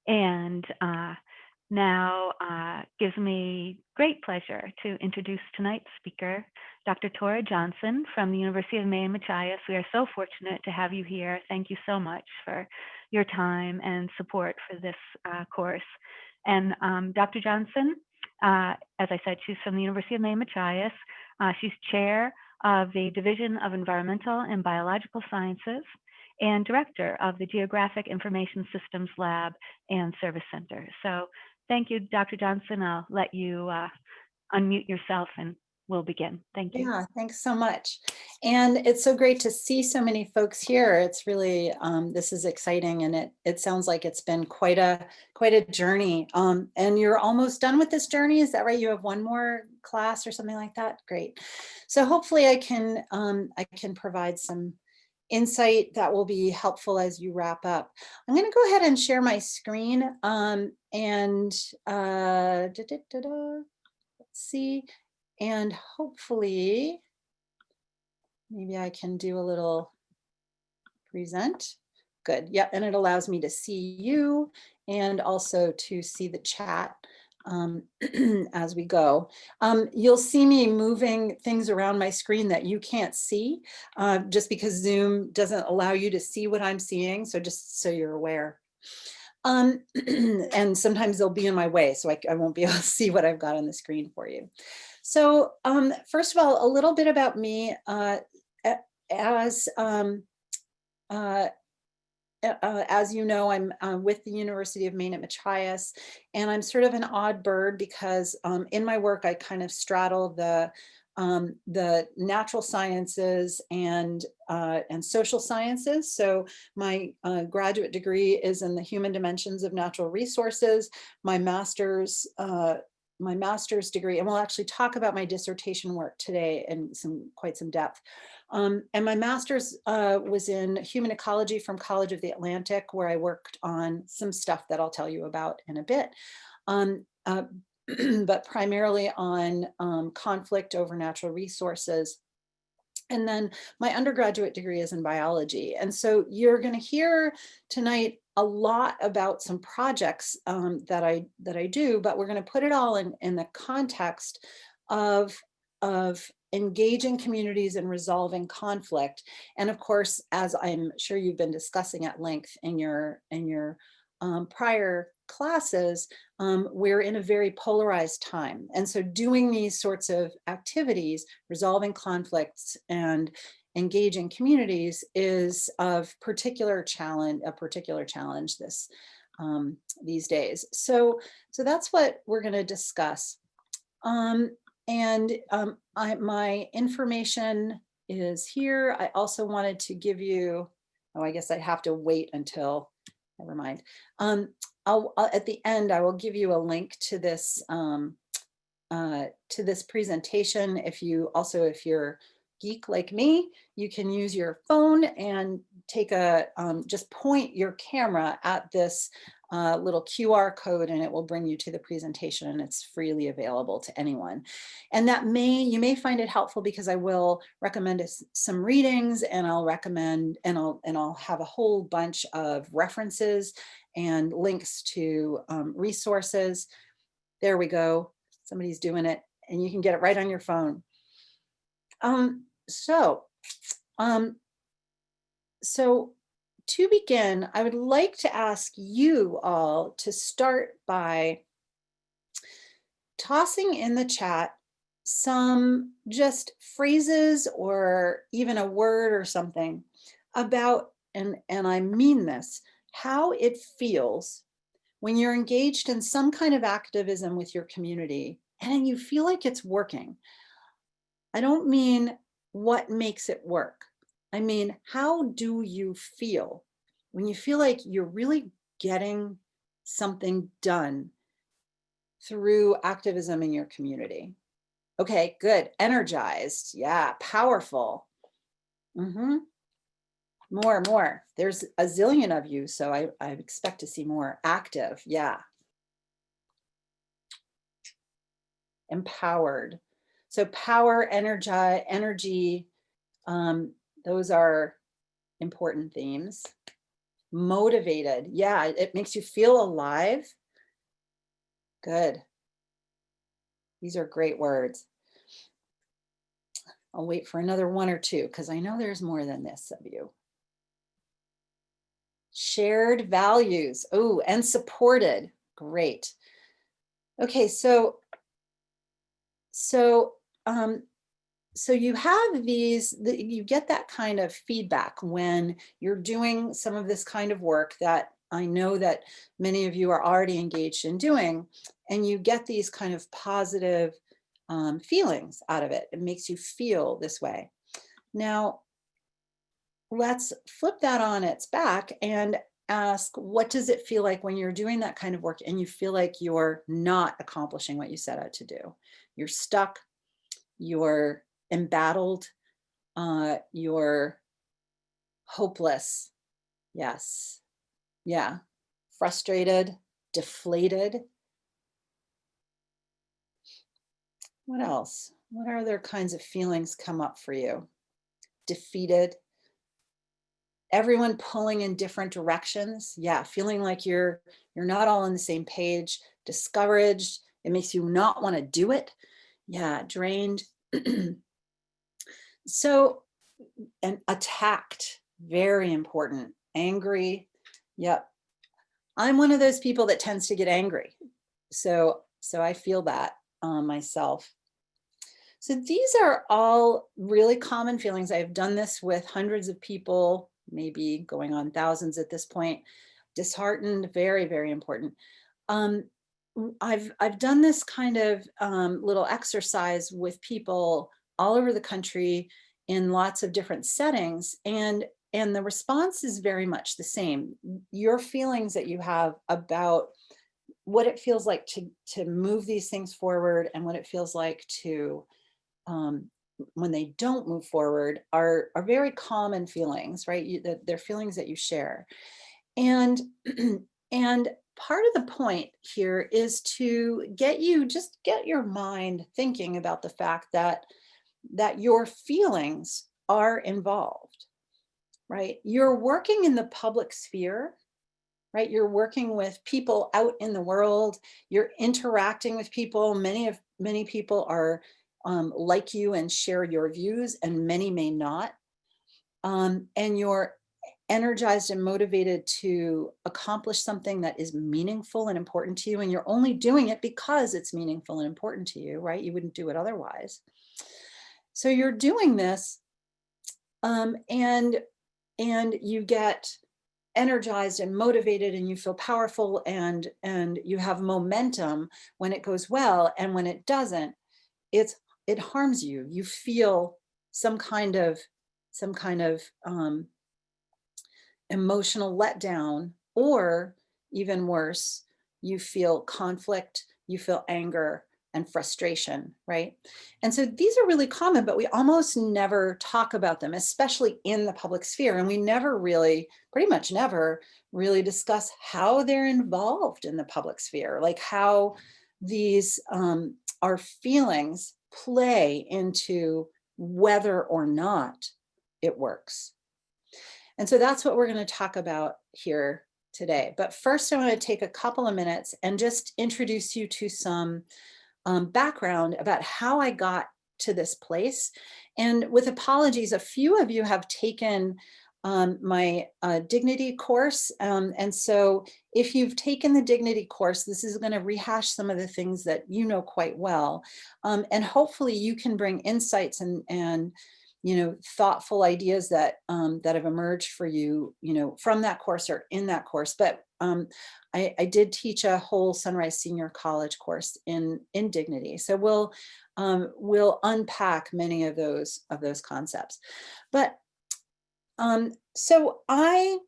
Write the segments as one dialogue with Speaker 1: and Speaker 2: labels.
Speaker 1: And now gives me great pleasure to introduce tonight's speaker, Dr. Tora Johnson from the University of Maine, Machias. We are so fortunate to have you here. Thank you so much for your time and support for this course. And Dr. Johnson, as I said, she's from the University of Maine, Machias. She's chair of the Division of Environmental and Biological Sciences and director of the Geographic Information Systems Lab and Service Center. So thank you, Dr. Johnson. I'll let you unmute yourself and we'll begin. Thank you.
Speaker 2: Yeah, thanks so much. And it's so great to see so many folks here. It's really, this is exciting, and it sounds like it's been quite a journey. And you're almost done with this journey, is that right? You have one more class or something like that? Great. So hopefully I can provide some insight that will be helpful as you wrap up. I'm going to go ahead and share my screen let's see. And hopefully, maybe I can do a little present. Good. Yeah, and it allows me to see you and also to see the chat as we go. You'll see me moving things around my screen that you can't see, just because Zoom doesn't allow you to see what I'm seeing. So just so you're aware. And sometimes they'll be in my way, so I won't be able to see what I've got on the screen for you. So first of all, a little bit about me. As you know, I'm with the University of Maine at Machias, and I'm sort of an odd bird because in my work, I kind of straddle the natural sciences and social sciences. So my graduate degree is in the human dimensions of natural resources. My master's degree, and we'll actually talk about my dissertation work today in quite some depth. And my master's was in human ecology from College of the Atlantic, where I worked on some stuff that I'll tell you about in a bit. But primarily on conflict over natural resources. And then my undergraduate degree is in biology. And so you're going to hear tonight a lot about some projects that I do, but we're going to put it all in the context of engaging communities and resolving conflict. And of course, as I'm sure you've been discussing at length in your prior classes, we're in a very polarized time. And so doing these sorts of activities, resolving conflicts and engaging communities is of a particular challenge these days. So that's what we're going to discuss. My information is here. I also wanted to give you, I guess I'd have to wait until, never mind. I'll at the end, I will give you a link to this presentation. If you're geek like me, you can use your phone and take just point your camera at this little QR code, and it will bring you to the presentation, and it's freely available to anyone. And you may find it helpful because I will recommend some readings, and I'll have a whole bunch of references and links to resources. There we go. Somebody's doing it, and you can get it right on your phone. So to begin, I would like to ask you all to start by tossing in the chat some just phrases or even a word or something about, and I mean this, how it feels when you're engaged in some kind of activism with your community and you feel like it's working. I don't mean what makes it work. I mean, how do you feel when you feel like you're really getting something done through activism in your community? Okay, good. Energized. Yeah, powerful. More. There's a zillion of you, so I expect to see more. Active. Yeah. Empowered. So power, energy, those are important themes. motivated. Yeah, it makes you feel alive. Good. These are great words. I'll wait for another one or two because I know there's more than this of you. Shared values. Oh, and supported. Great. Okay, so um, so you have you get that kind of feedback when you're doing some of this kind of work that I know that many of you are already engaged in doing, and you get these kind of positive feelings out of it. It makes you feel this way. Now, let's flip that on its back and ask, what does it feel like when you're doing that kind of work and you feel like you're not accomplishing what you set out to do? You're stuck, you're embattled, you're hopeless. Yes. Yeah. Frustrated, deflated. What else? What other kinds of feelings come up for you? Defeated. Everyone pulling in different directions. Yeah, feeling like you're not all on the same page, discouraged. It makes you not want to do it. Yeah, drained. So, and attacked, very important. Angry. Yep. I'm one of those people that tends to get angry. So I feel that myself. So these are all really common feelings. I've done this with hundreds of people, maybe going on thousands at this point. Disheartened, very, very important. Um, I've done this kind of little exercise with people all over the country in lots of different settings, and the response is very much the same. Your feelings that you have about what it feels like to move these things forward and what it feels like to um, when they don't move forward are very common feelings, right? They're feelings that you share, and and part of the point here is to get your mind thinking about the fact that your feelings are involved, right? You're working in the public sphere, right? You're working with people out in the world. You're interacting with people. Many people are like you and share your views, and many may not. And you're energized and motivated to accomplish something that is meaningful and important to you, and you're only doing it because it's meaningful and important to you, right? You wouldn't do it otherwise. So you're doing this, and you get energized and motivated, and you feel powerful, and you have momentum when it goes well, and when it doesn't, it harms you. You feel some kind of emotional letdown, or even worse, you feel conflict, you feel anger and frustration, right? And so these are really common, but we almost never talk about them, especially in the public sphere. And we never really, pretty much never really discuss how they're involved in the public sphere, like how these our feelings play into whether or not it works. And so that's what we're going to talk about here today. But first, I want to take a couple of minutes and just introduce you to some background about how I got to this place. And with apologies, a few of you have taken my dignity course. And so if you've taken the dignity course, this is going to rehash some of the things that you know quite well. And hopefully you can bring insights and thoughtful ideas that that have emerged for you, from that course or in that course. But I did teach a whole Sunrise Senior College course in dignity, so we'll unpack many of those concepts. But so I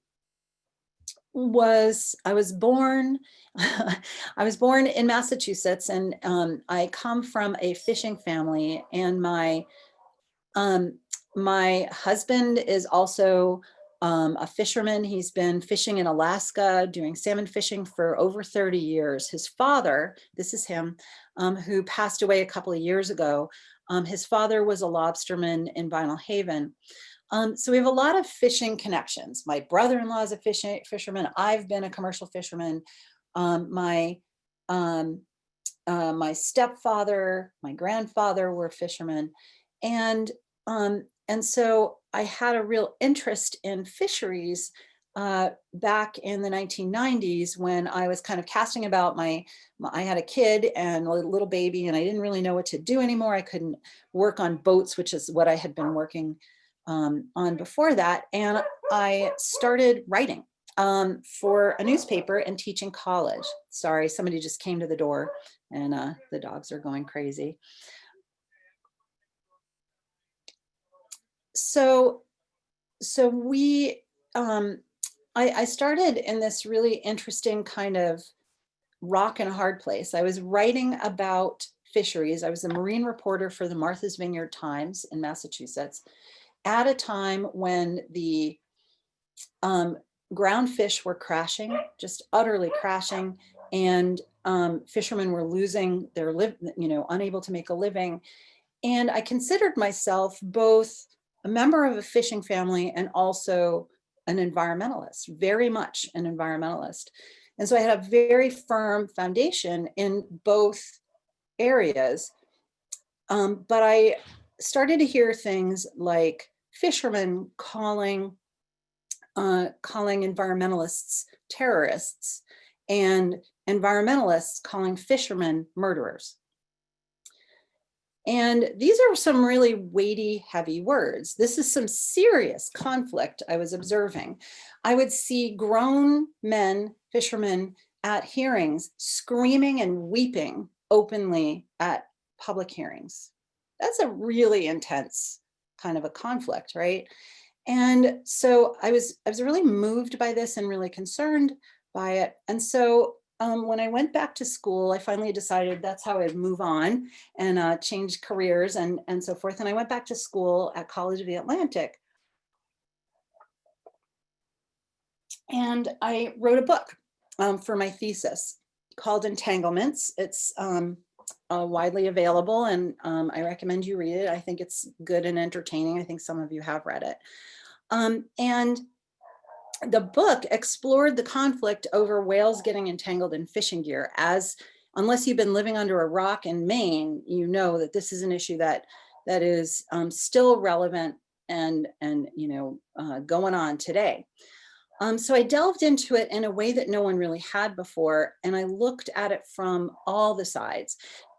Speaker 2: was born I was born in Massachusetts, and I come from a fishing family, and um, my husband is also a fisherman. He's been fishing in Alaska, doing salmon fishing for over 30 years. His father, this is him, who passed away a couple of years ago. His father was a lobsterman in Vinyl Haven. So we have a lot of fishing connections. My brother-in-law is a fisherman. I've been a commercial fisherman. My my stepfather, my grandfather were fishermen, and so I had a real interest in fisheries back in the 1990s when I was kind of casting about I had a kid and a little baby, and I didn't really know what to do anymore. I couldn't work on boats, which is what I had been working on before that, and I started writing for a newspaper and teaching college. Sorry, somebody just came to the door, and the dogs are going crazy. So, so we, I started in this really interesting kind of rock and a hard place. I was writing about fisheries. I was a marine reporter for the Martha's Vineyard Times in Massachusetts at a time when the ground fish were crashing, just utterly crashing, and fishermen were losing their unable to make a living. And I considered myself both a member of a fishing family and also an environmentalist, very much an environmentalist. And so I had a very firm foundation in both areas. But I started to hear things like fishermen calling environmentalists terrorists, and environmentalists calling fishermen murderers. And these are some really weighty, heavy words. This is some serious conflict I was observing. I would see grown men, fishermen, at hearings screaming and weeping openly at public hearings. That's a really intense kind of a conflict, right? And so I was really moved by this and really concerned by it. And so when I went back to school, I finally decided that's how I'd move on and change careers and so forth. And I went back to school at College of the Atlantic. And I wrote a book for my thesis called Entanglements. It's widely available, and I recommend you read it. I think it's good and entertaining. I think some of you have read it. And the book explored the conflict over whales getting entangled in fishing gear. As unless you've been living under a rock in Maine, you know that this is an issue that is still relevant and going on today. So I delved into it in a way that no one really had before, and I looked at it from all the sides,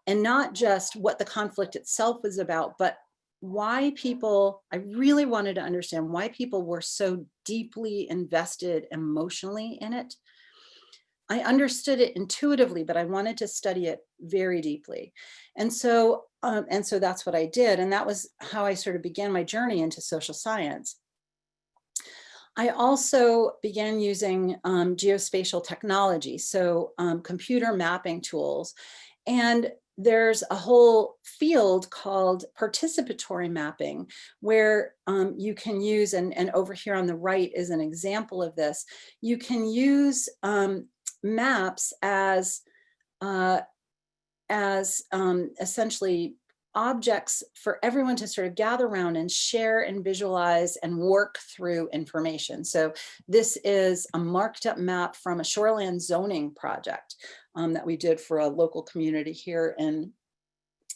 Speaker 2: and not just what the conflict itself was about, but why I really wanted to understand why people were so deeply invested emotionally in it. I understood it intuitively, but I wanted to study it very deeply. And so that's what I did. And that was how I sort of began my journey into social science. I also began using geospatial technology, so computer mapping tools. And there's a whole field called participatory mapping, where you can use, and over here on the right is an example of this, you can use maps as essentially objects for everyone to sort of gather around and share and visualize and work through information. So this is a marked up map from a shoreland zoning project that we did for a local community here in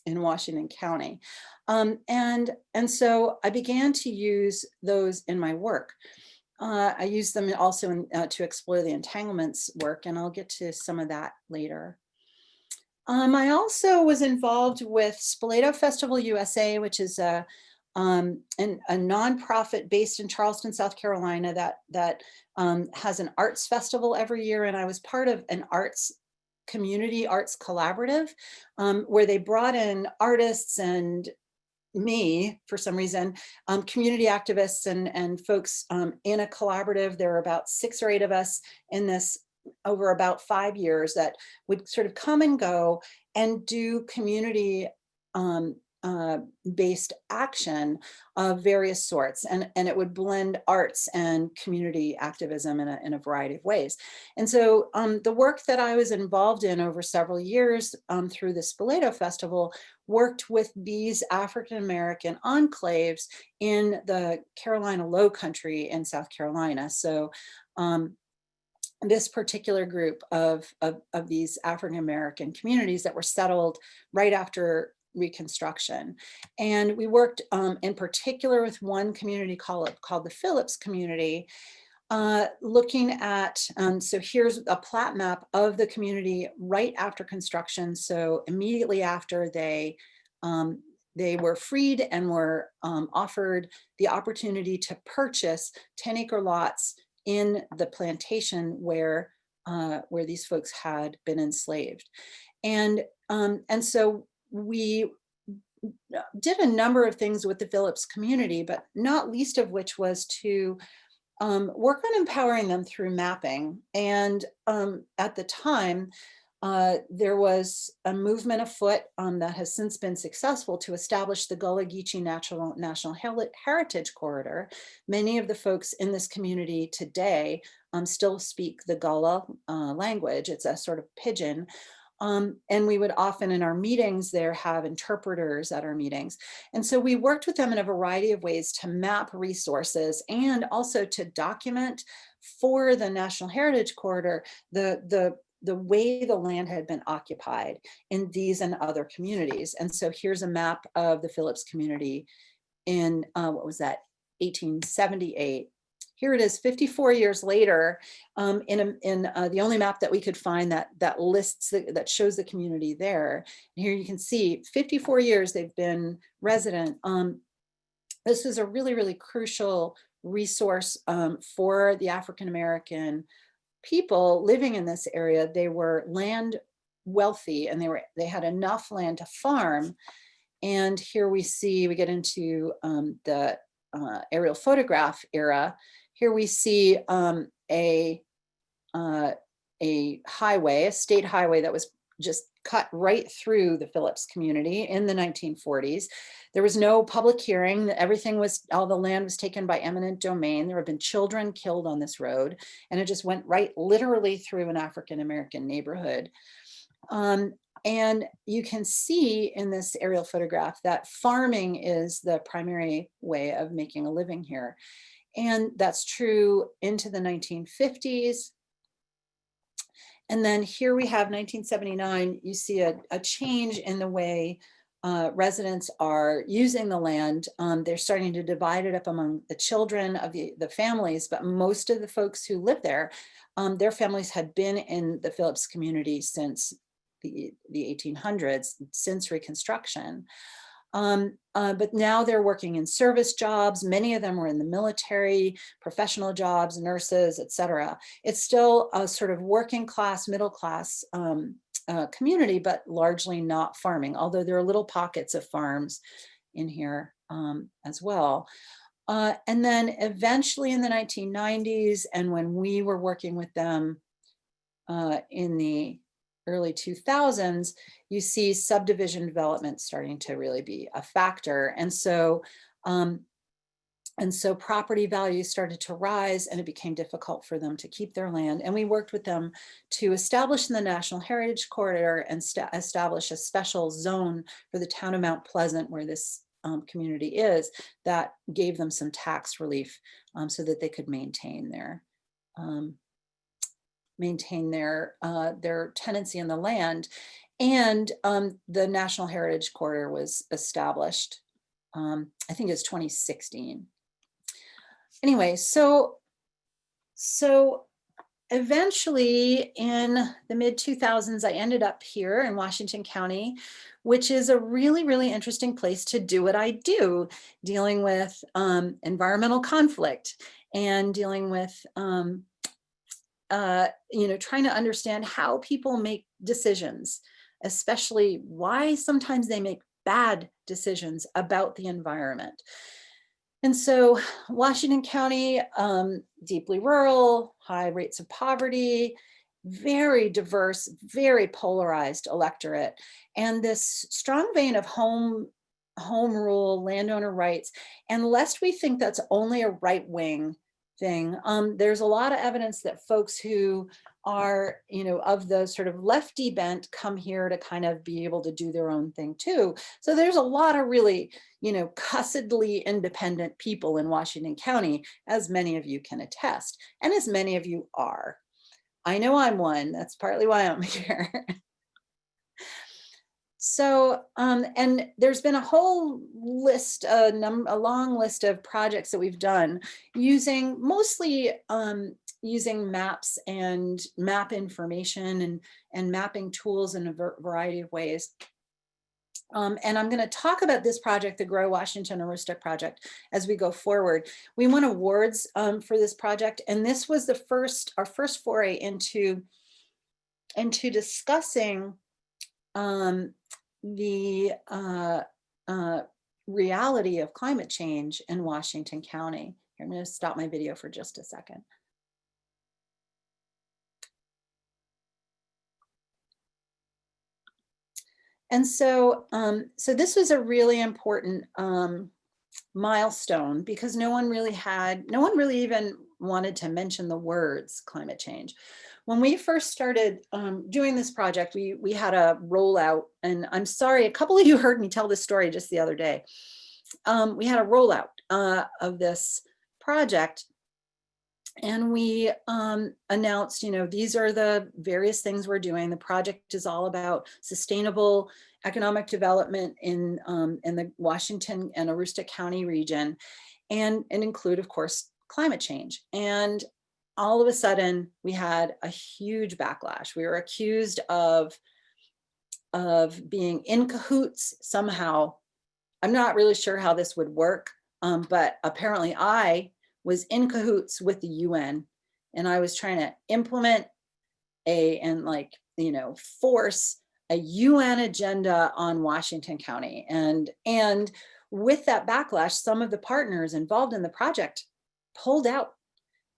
Speaker 2: Washington County. And so I began to use those in my work. I use them also to explore the entanglements work, and I'll get to some of that later. I also was involved with Spoleto Festival USA, which is a nonprofit based in Charleston, South Carolina, that has an arts festival every year. And I was part of an community arts collaborative where they brought in artists and me, for some reason, community activists and folks in a collaborative. There were about 6 or 8 of us in this over about 5 years that would sort of come and go and do community based action of various sorts, and it would blend arts and community activism in a variety of ways. And so the work that I was involved in over several years through the Spoleto Festival worked with these African American enclaves in the Carolina Low Country in South Carolina. So this particular group of these African American communities that were settled right after Reconstruction. And we worked in particular with one community called the Phillips community, looking at, so here's a plat map of the community right after construction. So immediately after they were freed and were offered the opportunity to purchase 10-acre lots in the plantation where these folks had been enslaved. And so we did a number of things with the Phillips community, but not least of which was to work on empowering them through mapping. And at the time, there was a movement afoot that has since been successful to establish the Gullah Geechee National Heritage Corridor. Many of the folks in this community today still speak the Gullah language. It's a sort of pidgin. And we would often in our meetings there have interpreters at our meetings. And so we worked with them in a variety of ways to map resources and also to document for the National Heritage Corridor the way the land had been occupied in these and other communities. And so here's a map of the Phillips community in, what was that, 1878. Here it is 54 years later, in the only map that we could find that lists, that shows the community there. And here you can see 54 years they've been resident. This is a really, really crucial resource for the African-American people living in this area. They were land wealthy and they had enough land to farm. And here we get into the aerial photograph era. Here we see a highway, a state highway that was just cut right through the Phillips community in the 1940s. There was no public hearing. All the land was taken by eminent domain. There have been children killed on this road, and it just went right literally through an African-American neighborhood. And you can see in this aerial photograph that farming is the primary way of making a living here. And that's true into the 1950s. And then here we have 1979, you see a change in the way residents are using the land. They're starting to divide it up among the children of the families, but most of the folks who live there, their families had been in the Phillips community since the 1800s, since Reconstruction. But now they're working in service jobs. Many of them were in the military, professional jobs, nurses, etc. It's still a sort of working class, middle class community, but largely not farming, although there are little pockets of farms in here as well. And then eventually in the 1990s, and when we were working with them in the early 2000s, you see subdivision development starting to really be a factor. And so property values started to rise, and it became difficult for them to keep their land. And we worked with them to establish in the National Heritage Corridor and establish a special zone for the town of Mount Pleasant, where this community is, that gave them some tax relief so that they could maintain their tenancy in the land. And the National Heritage Corridor was established, I think it's 2016. Anyway, so eventually in the mid 2000s, I ended up here in Washington County, which is a really, really interesting place to do what I do, dealing with environmental conflict and dealing with trying to understand how people make decisions, especially why sometimes they make bad decisions about the environment. And so Washington County, deeply rural, high rates of poverty, very diverse, very polarized electorate, and this strong vein of home home rule, landowner rights. And lest we think that's only a right-wing thing, there's a lot of evidence that folks who are, of the sort of lefty bent come here to kind of be able to do their own thing too. So there's a lot of really, cussedly independent people in Washington County, as many of you can attest, and as many of you are. I know I'm one. That's partly why I'm here. So, and there's been a whole list, a long list of projects that we've done using mostly using maps and map information and mapping tools in a variety of ways. And I'm going to talk about this project, the Grow Washington Aroostook project, as we go forward. We won awards for this project, and this was our first foray into discussing the reality of climate change in Washington County. Here, I'm going to stop my video for just a second. And so, so this was a really important milestone, because no one really even wanted to mention the words climate change. When we first started doing this project, we had a rollout, and I'm sorry, a couple of you heard me tell this story just the other day. We had a rollout of this project, and we announced, these are the various things we're doing. The project is all about sustainable economic development in the Washington and Aroostook County region, and include, of course, climate change. And all of a sudden, we had a huge backlash. We were accused of being in cahoots somehow. I'm not really sure how this would work, but apparently I was in cahoots with the UN, and I was trying to implement force a UN agenda on Washington County. And with that backlash, some of the partners involved in the project pulled out.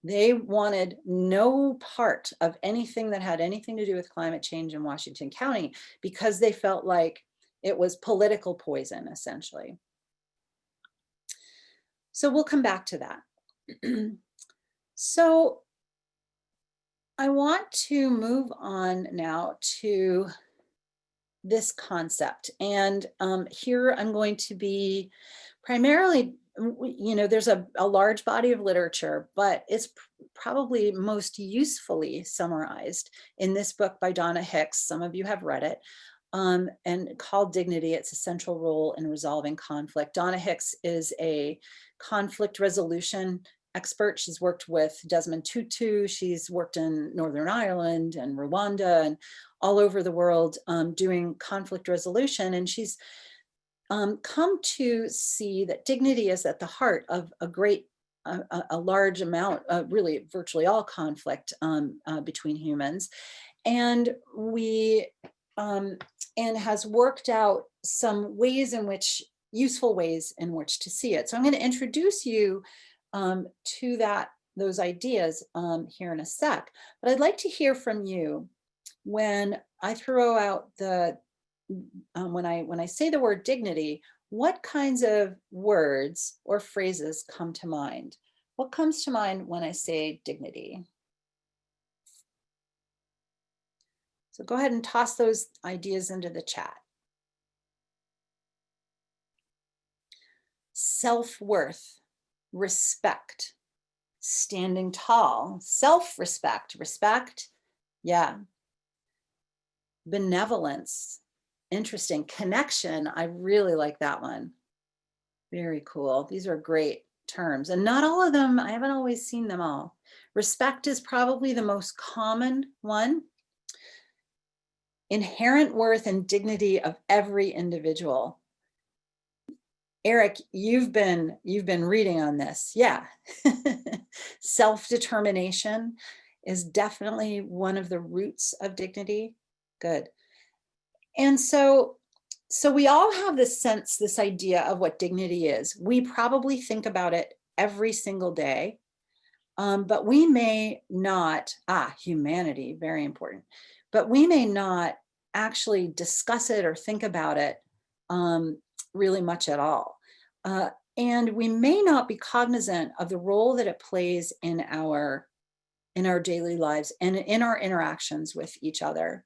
Speaker 2: They wanted no part of anything that had anything to do with climate change in Washington County, because they felt like it was political poison, essentially. So we'll come back to that. So I want to move on now to this concept. And here I'm going to be primarily, there's a large body of literature, but it's probably most usefully summarized in this book by Donna Hicks. Some of you have read it, and called Dignity: Its Essential Role in Resolving Conflict. Donna Hicks is a conflict resolution expert. She's worked with Desmond Tutu. She's worked in Northern Ireland and Rwanda and all over the world doing conflict resolution. And she's come to see that dignity is at the heart of a large amount, really virtually all conflict between humans. And and has worked out some ways in which, useful ways in which to see it. So I'm going to introduce you to those ideas here in a sec. But I'd like to hear from you when I throw out when I say the word dignity. What kinds of words or phrases come to mind? What comes to mind when I say dignity? So go ahead and toss those ideas into the chat. Self-worth, respect, standing tall, self-respect, respect, yeah. Benevolence, interesting. Connection, I really like that one. Very cool. These are great terms, and not all of them, I haven't always seen them all. Respect is probably the most common one. Inherent worth and dignity of every individual. Eric, you've been reading on this. Yeah. Self-determination is definitely one of the roots of dignity. Good. And so we all have this sense, this idea of what dignity is. We probably think about it every single day, but we may not, humanity, very important, but we may not actually discuss it or think about it really much at all. And we may not be cognizant of the role that it plays in our daily lives and in our interactions with each other.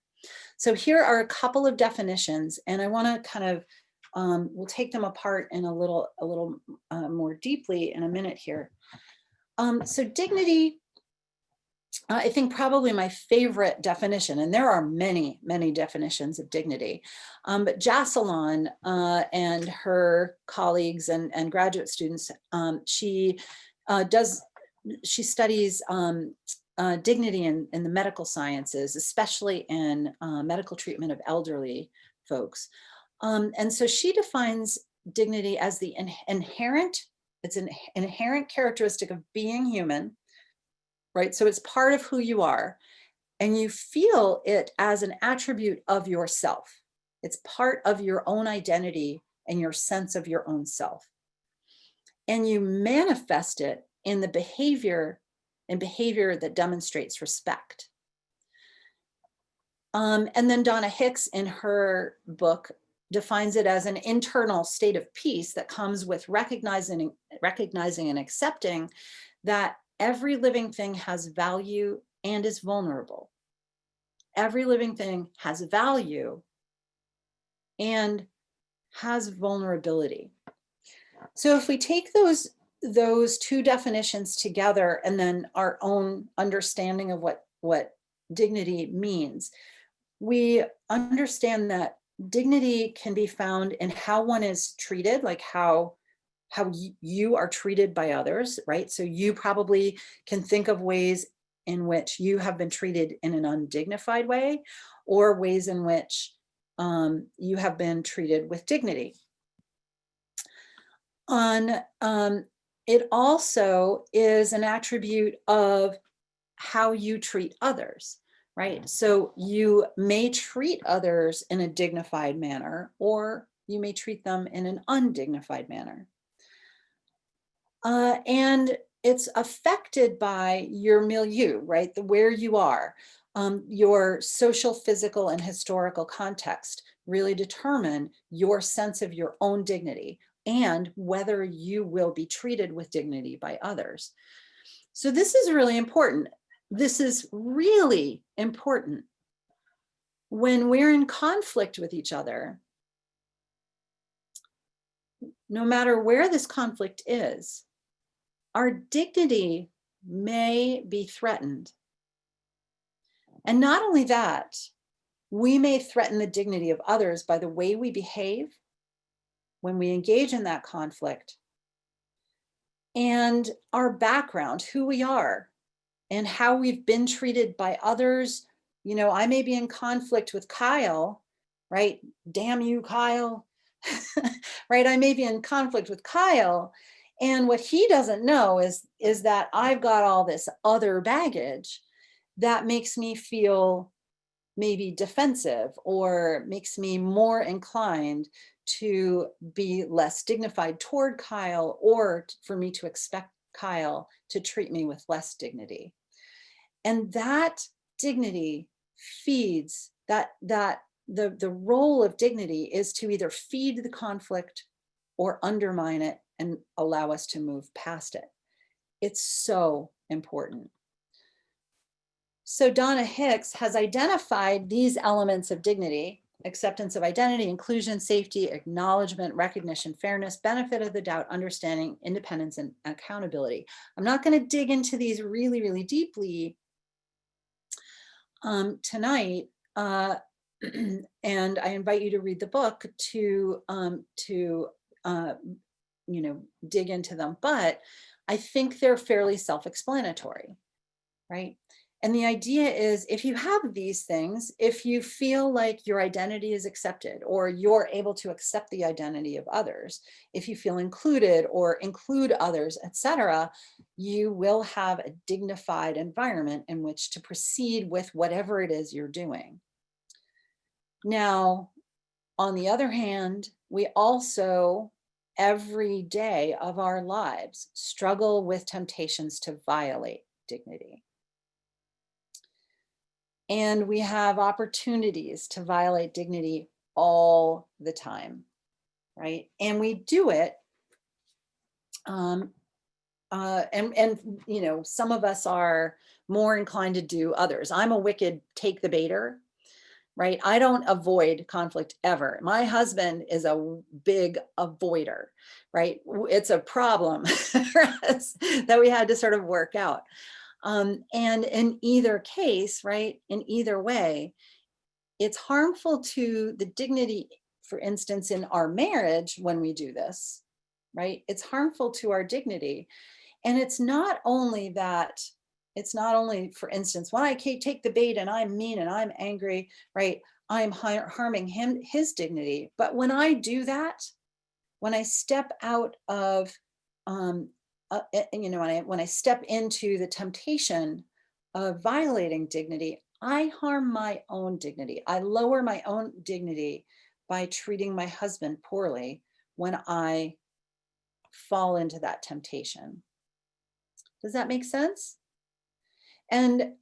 Speaker 2: So here are a couple of definitions, and I want to kind of we'll take them apart in a little more deeply in a minute here. So dignity, I think probably my favorite definition, and there are many, many definitions of dignity, but Jassalon and her colleagues and graduate students, she studies dignity in the medical sciences, especially in medical treatment of elderly folks. And so she defines dignity as the it's an inherent characteristic of being human, right? So it's part of who you are, and you feel it as an attribute of yourself. It's part of your own identity and your sense of your own self. And you manifest it in the behavior that demonstrates respect. And then Donna Hicks in her book defines it as an internal state of peace that comes with recognizing and accepting that every living thing has value and is vulnerable. Every living thing has value and has vulnerability. So if we take those two definitions together and then our own understanding of what dignity means, we understand that dignity can be found in how one is treated, like how you are treated by others, right? So you probably can think of ways in which you have been treated in an undignified way, or ways in which you have been treated with dignity. It also is an attribute of how you treat others, right? So you may treat others in a dignified manner, or you may treat them in an undignified manner. And it's affected by your milieu, right? Where you are, your social, physical, and historical context really determine your sense of your own dignity and whether you will be treated with dignity by others. So this is really important. This is really important when we're in conflict with each other. No matter where this conflict is, our dignity may be threatened. And not only that, we may threaten the dignity of others by the way we behave when we engage in that conflict, and our background, who we are, and how we've been treated by others. You know, I may be in conflict with Kyle, right? Damn you, Kyle, right? I may be in conflict with Kyle, and what he doesn't know is that I've got all this other baggage that makes me feel maybe defensive, or makes me more inclined to be less dignified toward Kyle, or for me to expect Kyle to treat me with less dignity. And that dignity feeds the role of dignity is to either feed the conflict or undermine it and allow us to move past it. It's so important. So Donna Hicks has identified these elements of dignity: acceptance of identity, inclusion, safety, acknowledgement, recognition, fairness, benefit of the doubt, understanding, independence, and accountability. I'm not going to dig into these really, really deeply tonight, and I invite you to read the book to dig into them. But I think they're fairly self-explanatory, right? And the idea is, if you have these things, if you feel like your identity is accepted, or you're able to accept the identity of others, if you feel included or include others, etc., you will have a dignified environment in which to proceed with whatever it is you're doing. Now, on the other hand, we also, every day of our lives, struggle with temptations to violate dignity. And we have opportunities to violate dignity all the time. right? And we do it, and you know, some of us are more inclined to do others. I'm a wicked take the baiter, right? I don't avoid conflict ever. My husband is a big avoider, right? It's a problem for us that we had to sort of work out. And in either case, right, in either way, it's harmful to the dignity, for instance, in our marriage when we do this, right? It's harmful to our dignity. And it's not only that, it's not only, for instance, when I take the bait and I'm mean and I'm angry, right? I'm harming him, his dignity. But when I do that, when I step out of, you know, when I step into the temptation of violating dignity, I harm my own dignity. I lower my own dignity by treating my husband poorly when I fall into that temptation. Does that make sense? And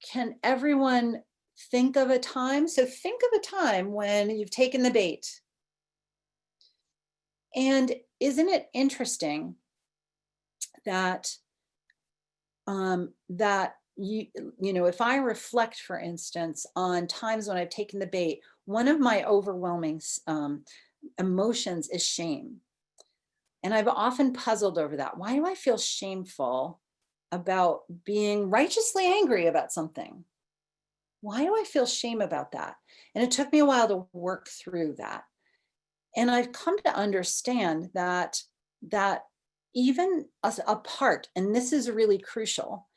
Speaker 2: can everyone think of a time? So think of a time when you've taken the bait. And isn't it interesting that that you know, if I reflect, for instance, on times when I've taken the bait, one of my overwhelming emotions is shame. And I've often puzzled over that. Why do I feel shameful about being righteously angry about something? Why do I feel shame about that? And it took me a while to work through that. And I've come to understand that even us apart, and this is really crucial,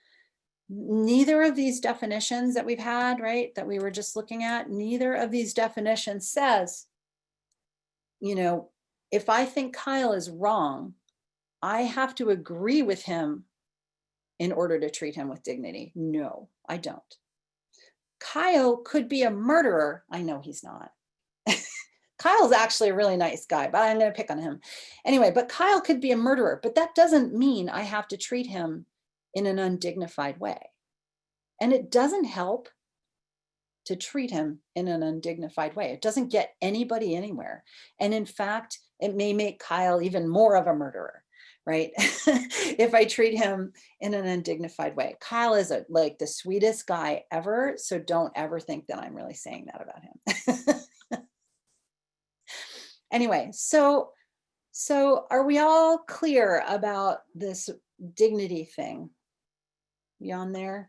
Speaker 2: neither of these definitions that we've had, right, that we were just looking at, neither of these definitions says, you know, if I think Kyle is wrong, I have to agree with him in order to treat him with dignity. No, I don't. Kyle could be a murderer. I know he's not. Kyle's actually a really nice guy, but I'm going to pick on him. Anyway, but Kyle could be a murderer, but that doesn't mean I have to treat him in an undignified way. And it doesn't help to treat him in an undignified way. It doesn't get anybody anywhere. And in fact, it may make Kyle even more of a murderer, right? If I treat him in an undignified way. Kyle is like the sweetest guy ever. So don't ever think that I'm really saying that about him. Anyway, so are we all clear about this dignity thing? You on there?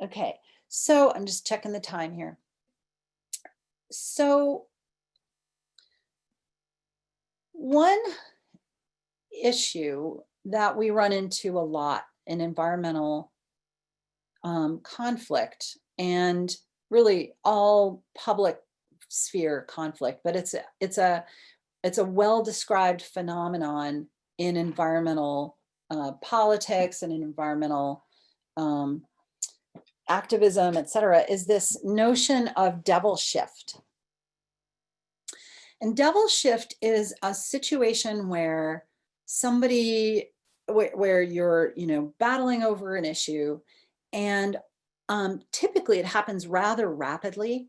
Speaker 2: Okay, so I'm just checking the time here. So one issue that we run into a lot in environmental conflict, and really all public sphere conflict, but it's a well-described phenomenon in environmental politics and in environmental activism, et cetera, is this notion of devil shift. And devil shift is a situation where somebody, where you're, you know, battling over an issue, and typically it happens rather rapidly,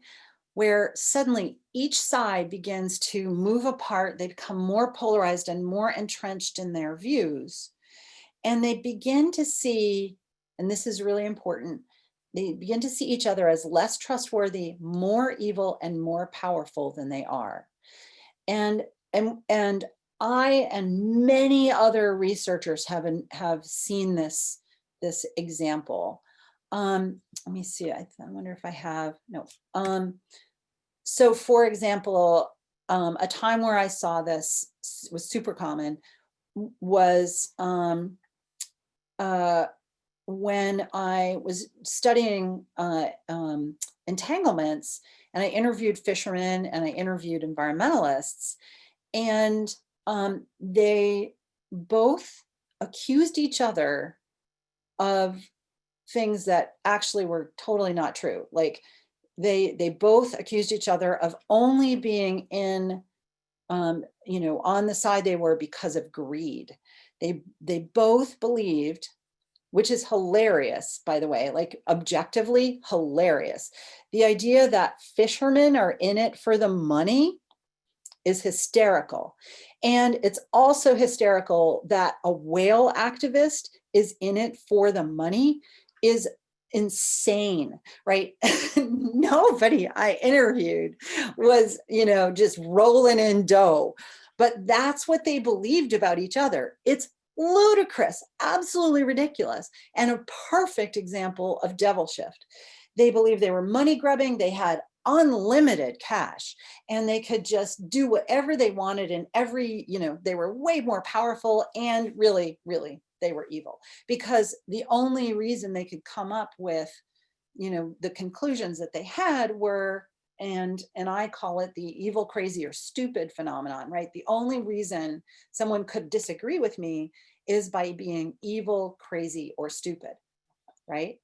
Speaker 2: where suddenly each side begins to move apart. They become more polarized and more entrenched in their views. And they begin to see, and this is really important, they begin to see each other as less trustworthy, more evil, and more powerful than they are. And I and many other researchers have seen this example. Let me see. I wonder if I have no. So, for example, a time where I saw this was super common was when I was studying entanglements, and I interviewed fishermen and I interviewed environmentalists, and they both accused each other of things that actually were totally not true. Like they both accused each other of only being in, you know, on the side they were because of greed. They both believed, which is hilarious, by the way, like objectively hilarious. The idea that fishermen are in it for the money is hysterical. And it's also hysterical that a whale activist is in it for the money is insane, right? Nobody I interviewed was, just rolling in dough. But that's what they believed about each other. It's ludicrous, absolutely ridiculous, and a perfect example of devil shift. They believed they were money grubbing, they had unlimited cash, and they could just do whatever they wanted in they were way more powerful, and really, really, they were evil, because the only reason they could come up with, the conclusions that they had were, and I call it the evil, crazy, or stupid phenomenon, right? The only reason someone could disagree with me is by being evil, crazy, or stupid, right?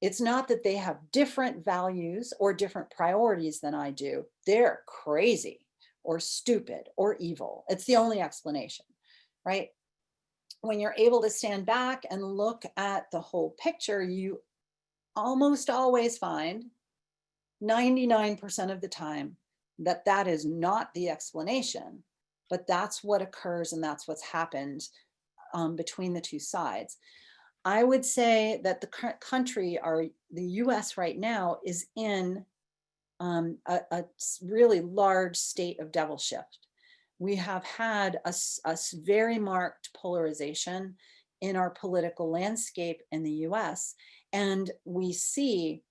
Speaker 2: It's not that they have different values or different priorities than I do. They're crazy or stupid or evil. It's the only explanation, right? When you're able to stand back and look at the whole picture, you almost always find 99% of the time that that is not the explanation, but that's what occurs and that's what's happened between the two sides. I would say that the country, the US right now, is in a really large state of devil shift. We have had a very marked polarization in our political landscape in the US, and we see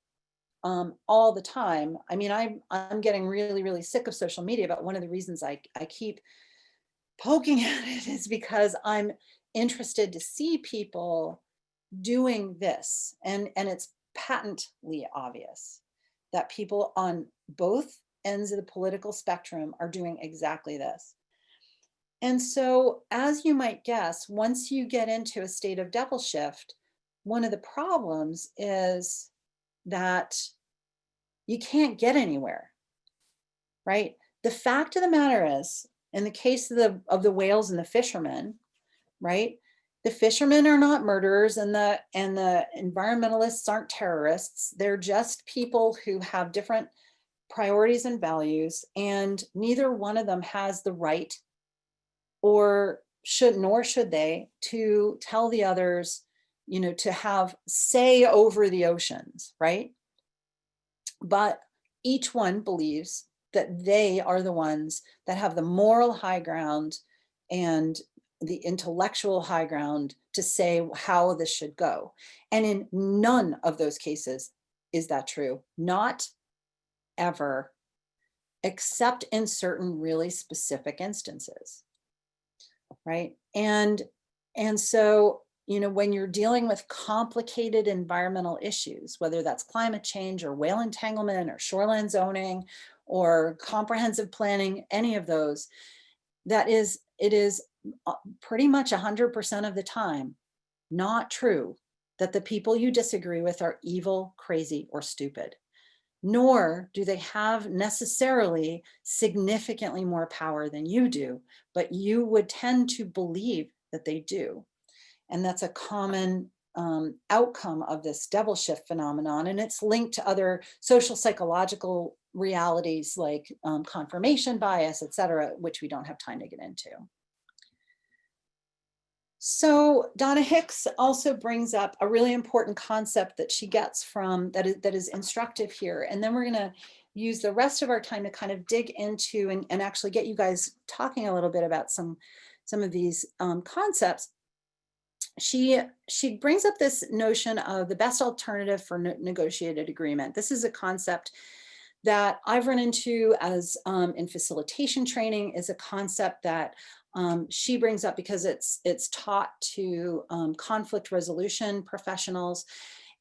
Speaker 2: all the time. I mean, I'm getting really, really sick of social media, but one of the reasons I keep poking at it is because I'm interested to see people doing this, and it's patently obvious that people on both ends of the political spectrum are doing exactly this. And so, as you might guess, once you get into a state of devil shift, one of the problems is that you can't get anywhere, right? The fact of the matter is, in the case of the whales and the fishermen, right? The fishermen are not murderers, and the environmentalists aren't terrorists. They're just people who have different priorities and values, and neither one of them has the right, or nor should they, to tell the others, to have say over the oceans, right? But each one believes that they are the ones that have the moral high ground and the intellectual high ground to say how this should go. And in none of those cases is that true. Not ever, except in certain really specific instances, right? And so, when you're dealing with complicated environmental issues, whether that's climate change or whale entanglement or shoreline zoning or comprehensive planning, any of those, it is pretty much 100% of the time not true that the people you disagree with are evil, crazy, or stupid, nor do they have necessarily significantly more power than you do, but you would tend to believe that they do. And that's a common outcome of this devil shift phenomenon. And it's linked to other social psychological realities like confirmation bias, et cetera, which we don't have time to get into. So Donna Hicks also brings up a really important concept that she gets from that is instructive here. And then we're going to use the rest of our time to kind of dig into and actually get you guys talking a little bit about some of these concepts. She brings up this notion of the best alternative for negotiated agreement. This is a concept that I've run into as in facilitation training, is a concept that she brings up because it's taught to conflict resolution professionals,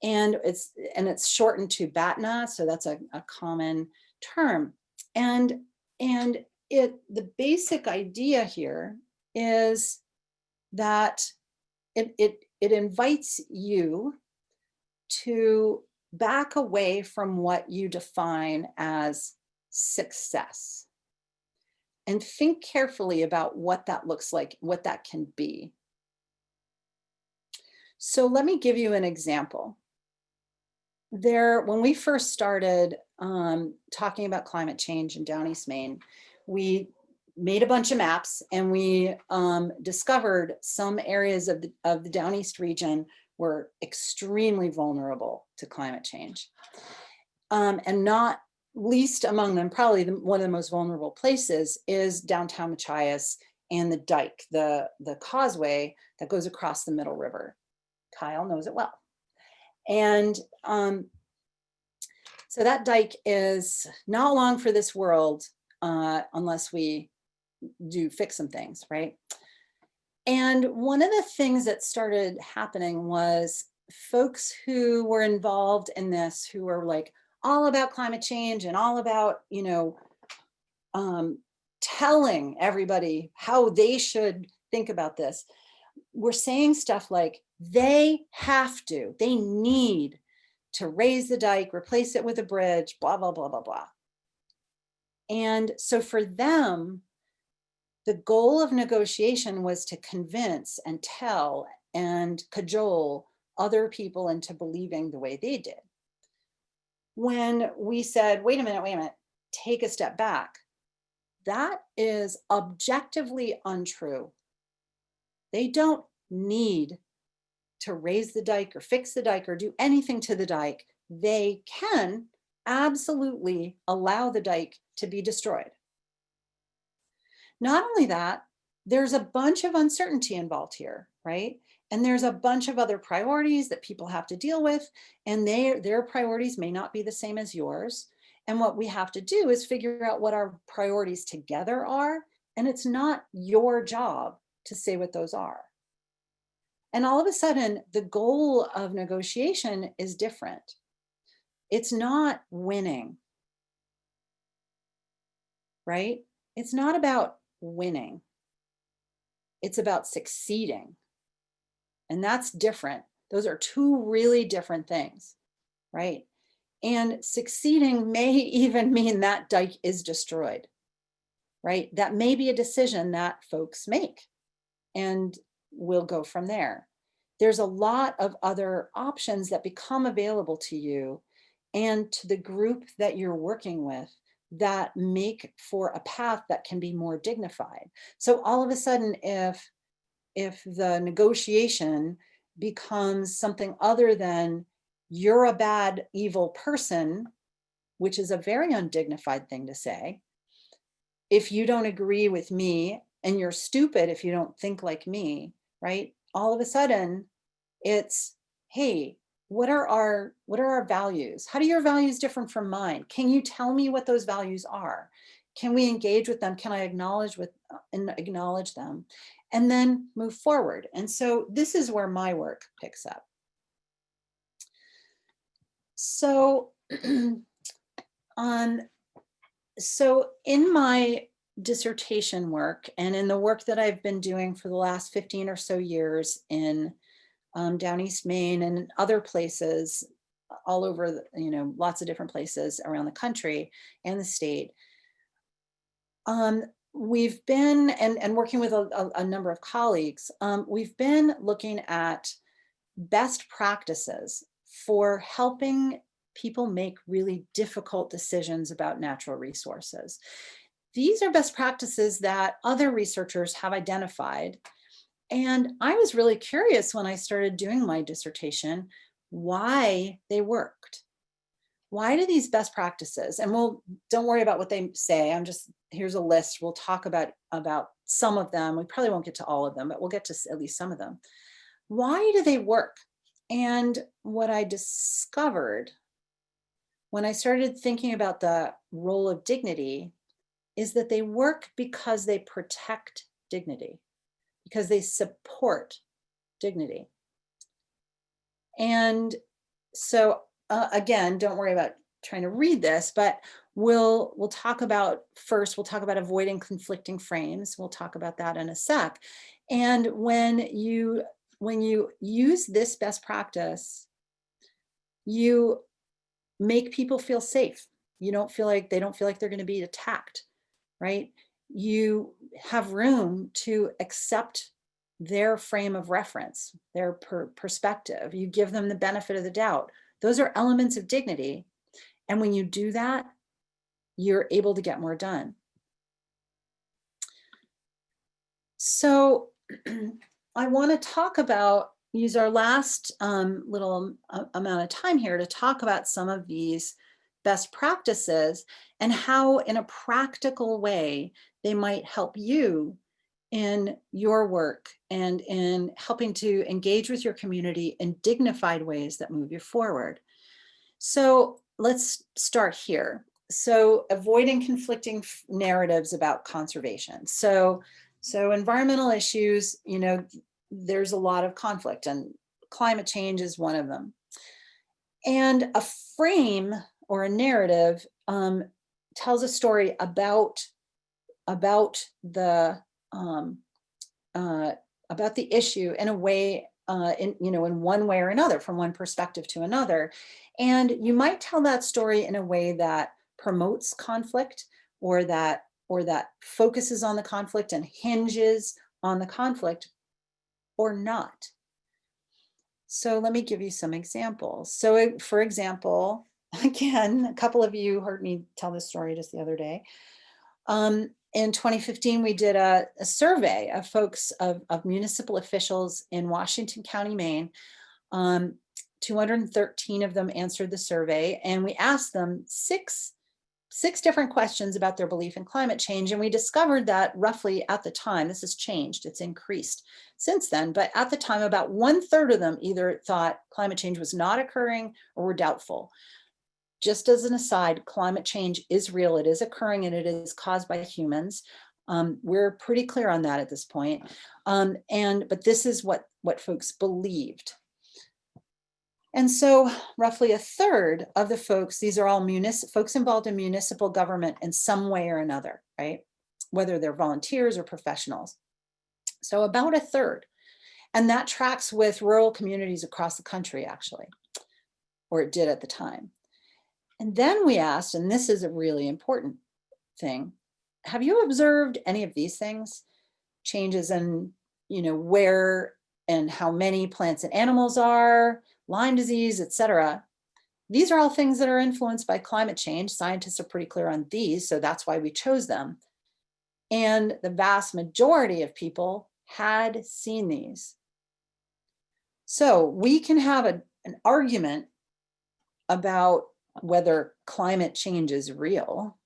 Speaker 2: and it's shortened to BATNA, so that's a common term. And the basic idea here is that it invites you to back away from what you define as success and think carefully about what that looks like, what that can be. So let me give you an example. When we first started talking about climate change in Down East Maine, we made a bunch of maps, and we discovered some areas of the Down East region were extremely vulnerable to climate change. And not least among them, probably one of the most vulnerable places is downtown Machias and the dike, the causeway that goes across the Middle River. Kyle knows it well. And so that dike is not long for this world unless we do fix some things, right? And one of the things that started happening was folks who were involved in this, who were like all about climate change and all about, you know, telling everybody how they should think about this, were saying stuff like they need to raise the dike, replace it with a bridge, blah, blah, blah, blah, blah. And so for them, the goal of negotiation was to convince and tell and cajole other people into believing the way they did. When we said, wait a minute, take a step back, that is objectively untrue. They don't need to raise the dike or fix the dike or do anything to the dike. They can absolutely allow the dike to be destroyed. Not only that, there's a bunch of uncertainty involved here, right? And there's a bunch of other priorities that people have to deal with, and their priorities may not be the same as yours. And what we have to do is figure out what our priorities together are, and it's not your job to say what those are. And all of a sudden, the goal of negotiation is different. It's not winning, right? It's not about winning. It's about succeeding. And that's different. Those are two really different things, right? And succeeding may even mean that dike is destroyed, right? That may be a decision that folks make, and we'll go from there. There's a lot of other options that become available to you and to the group that you're working with that make for a path that can be more dignified. So all of a sudden, if the negotiation becomes something other than you're a bad, evil person, which is a very undignified thing to say, if you don't agree with me, and you're stupid if you don't think like me, right? All of a sudden, it's, hey, what are our values? How do your values differ from mine? Can you tell me what those values are? Can we engage with them? Can I acknowledge them? And then move forward. And so this is where my work picks up. So, so in my dissertation work and in the work that I've been doing for the last 15 or so years in Down East Maine and other places all over, lots of different places around the country and the state, we've been, and working with a number of colleagues, we've been looking at best practices for helping people make really difficult decisions about natural resources. These are best practices that other researchers have identified. And I was really curious when I started doing my dissertation why they worked. Why do these best practices, and don't worry about what they say, here's a list, we'll talk about some of them. We probably won't get to all of them, but we'll get to at least some of them. Why do they work? And what I discovered when I started thinking about the role of dignity is that they work because they protect dignity, because they support dignity. And so again, don't worry about trying to read this, but we'll talk about avoiding conflicting frames. We'll talk about that in a sec. And when you use this best practice, you make people feel safe. They don't feel like they're going to be attacked, right? You have room to accept their frame of reference, their perspective. You give them the benefit of the doubt. Those are elements of dignity. And when you do that, you're able to get more done. So I want to talk about, use our last little amount of time here to talk about some of these best practices and how in a practical way they might help you in your work and in helping to engage with your community in dignified ways that move you forward. So let's start here. So avoiding conflicting narratives about conservation. So environmental issues, you know, there's a lot of conflict, and climate change is one of them. And a frame or a narrative tells a story about the um, about the issue in a way, in one way or another, from one perspective to another. And you might tell that story in a way that promotes conflict, or that focuses on the conflict and hinges on the conflict, or not. So let me give you some examples. So for example, again, a couple of you heard me tell this story just the other day. In 2015, we did a survey of folks, of municipal officials in Washington County, Maine. 213 of them answered the survey, and we asked them six different questions about their belief in climate change. And we discovered that roughly at the time, this has changed, it's increased since then, but at the time, about 1/3 of them either thought climate change was not occurring or were doubtful. Just as an aside, climate change is real, it is occurring, and it is caused by humans. We're pretty clear on that at this point. But this is what folks believed. And so roughly 1/3 of the folks, these are all folks involved in municipal government in some way or another, right? Whether they're volunteers or professionals. So about 1/3. And that tracks with rural communities across the country, actually, or it did at the time. And then we asked, and this is a really important thing, have you observed any of these things? Changes in, where and how many plants and animals are, Lyme disease, etc. These are all things that are influenced by climate change. Scientists are pretty clear on these, so that's why we chose them. And the vast majority of people had seen these. So we can have an argument about whether climate change is real,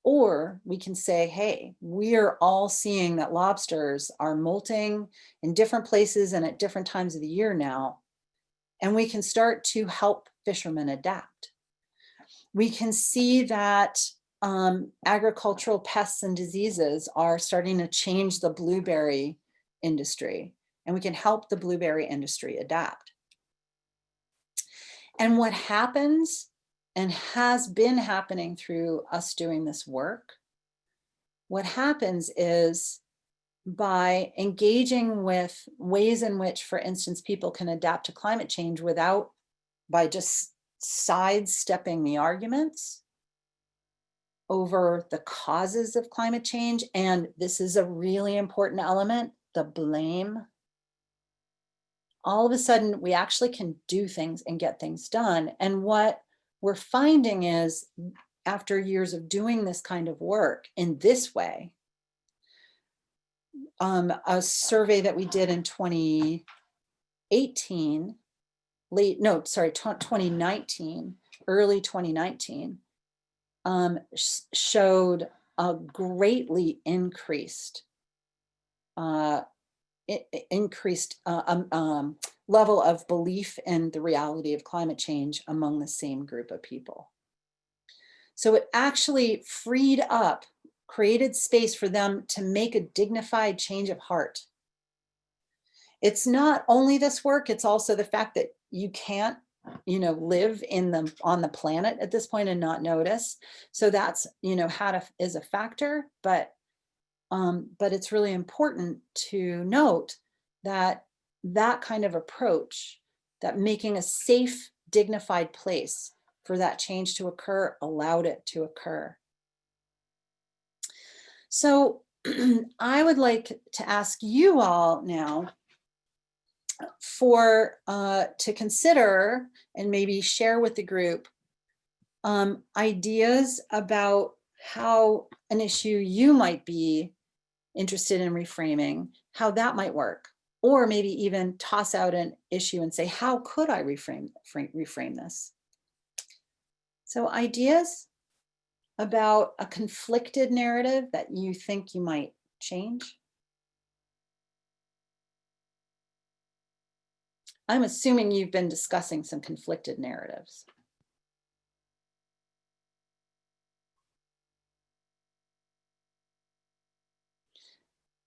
Speaker 2: or we can say, hey, we are all seeing that lobsters are molting in different places and at different times of the year now, and we can start to help fishermen adapt. We can see that agricultural pests and diseases are starting to change the blueberry industry, and we can help the blueberry industry adapt. And what happens, and has been happening through us doing this work, what happens is, by engaging with ways in which, for instance, people can adapt to climate change by just sidestepping the arguments over the causes of climate change, and this is a really important element, the blame. All of a sudden, we actually can do things and get things done. And what we're finding is, after years of doing this kind of work in this way, a survey that we did in 2019, early 2019, showed a greatly increased level of belief in the reality of climate change among the same group of people. So it actually freed up, created space for them to make a dignified change of heart. It's not only this work, it's also the fact that you can't, live on the planet at this point and not notice. So that's, is a factor, but it's really important to note that that kind of approach, that making a safe, dignified place for that change to occur, allowed it to occur. So I would like to ask you all now to consider and maybe share with the group ideas about how an issue you might be interested in reframing, how that might work. Or maybe even toss out an issue and say, how could I reframe this? So ideas about a conflicted narrative that you think you might change? I'm assuming you've been discussing some conflicted narratives.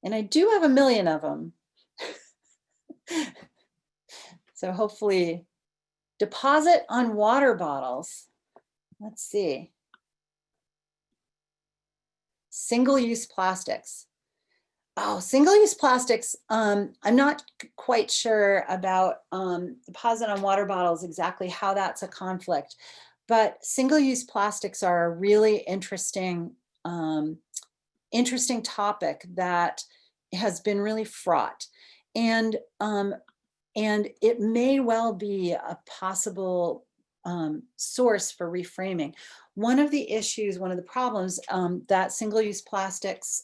Speaker 2: And I do have a million of them. So hopefully, deposit on water bottles. Let's see. Single-use plastics. Oh, single-use plastics. I'm not quite sure about deposit on water bottles, exactly how that's a conflict, but single-use plastics are a really interesting topic that has been really fraught. And it may well be a possible source for reframing. One of the issues, one of the problems that single-use plastics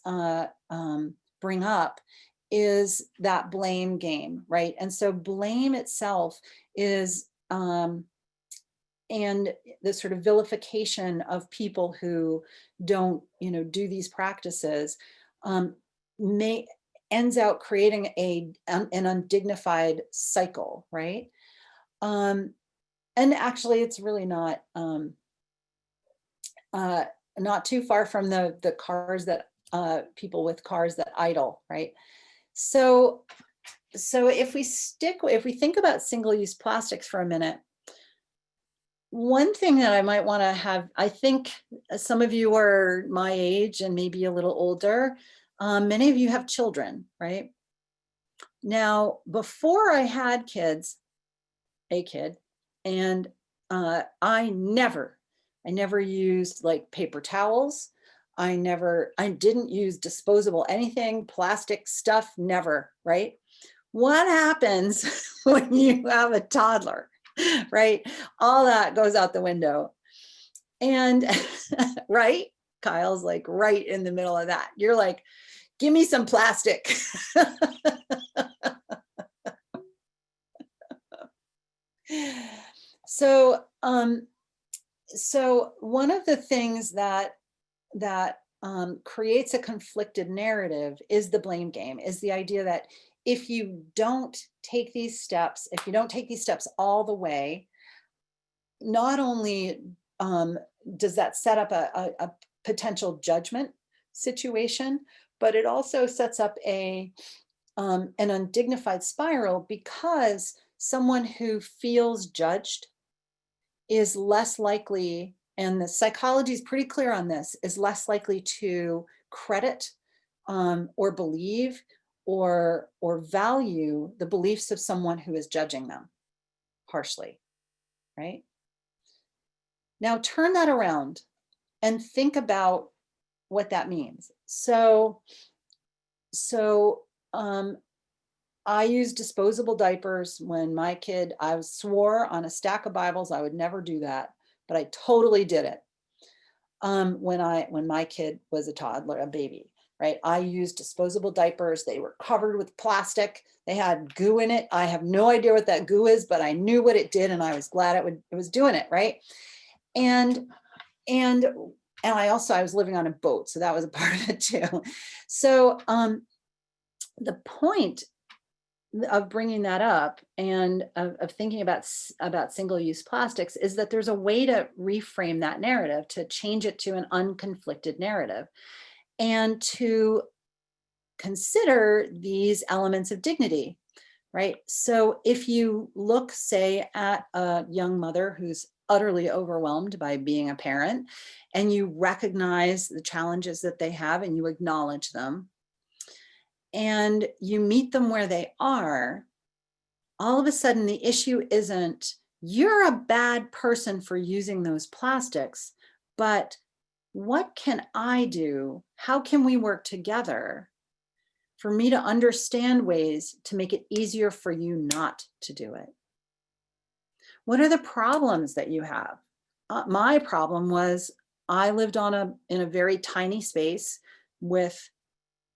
Speaker 2: bring up is that blame game, right? And so blame itself is, and the sort of vilification of people who don't, do these practices ends out creating an undignified cycle, right? And actually, it's really not too far from the cars that people with cars that idle, right? So if we think about single-use plastics for a minute, one thing that I might want to have, I think some of you are my age and maybe a little older. Many of you have children, right? Now, before I had kids, a kid, and I never used like paper towels. I didn't use disposable anything, plastic stuff, never, right? What happens when you have a toddler, right? All that goes out the window. And right, Kyle's like right in the middle of that. You're like, give me some plastic. So, so one of the things that creates a conflicted narrative is the blame game, is the idea that if you don't take these steps, all the way, not only does that set up a potential judgment situation, but it also sets up an undignified spiral, because someone who feels judged is less likely, and the psychology is pretty clear on this, is less likely to credit or believe or value the beliefs of someone who is judging them harshly, right? Now turn that around and think about what that means. So I used disposable diapers when my kid, I swore on a stack of Bibles I would never do that, but I totally did it when my kid was a toddler, a baby, right? I used disposable diapers. They were covered with plastic. They had goo in it. I have no idea what that goo is, but I knew what it did, and I was glad it was doing it, right? And I was living on a boat, so that was a part of it too. So the point of bringing that up and of thinking about single-use plastics is that there's a way to reframe that narrative, to change it to an unconflicted narrative, and to consider these elements of dignity, right? So if you look, say, at a young mother who's utterly overwhelmed by being a parent, and you recognize the challenges that they have and you acknowledge them, and you meet them where they are, all of a sudden the issue isn't you're a bad person for using those plastics, but what can I do? How can we work together for me to understand ways to make it easier for you not to do it? What are the problems that you have? My problem was I lived in a very tiny space with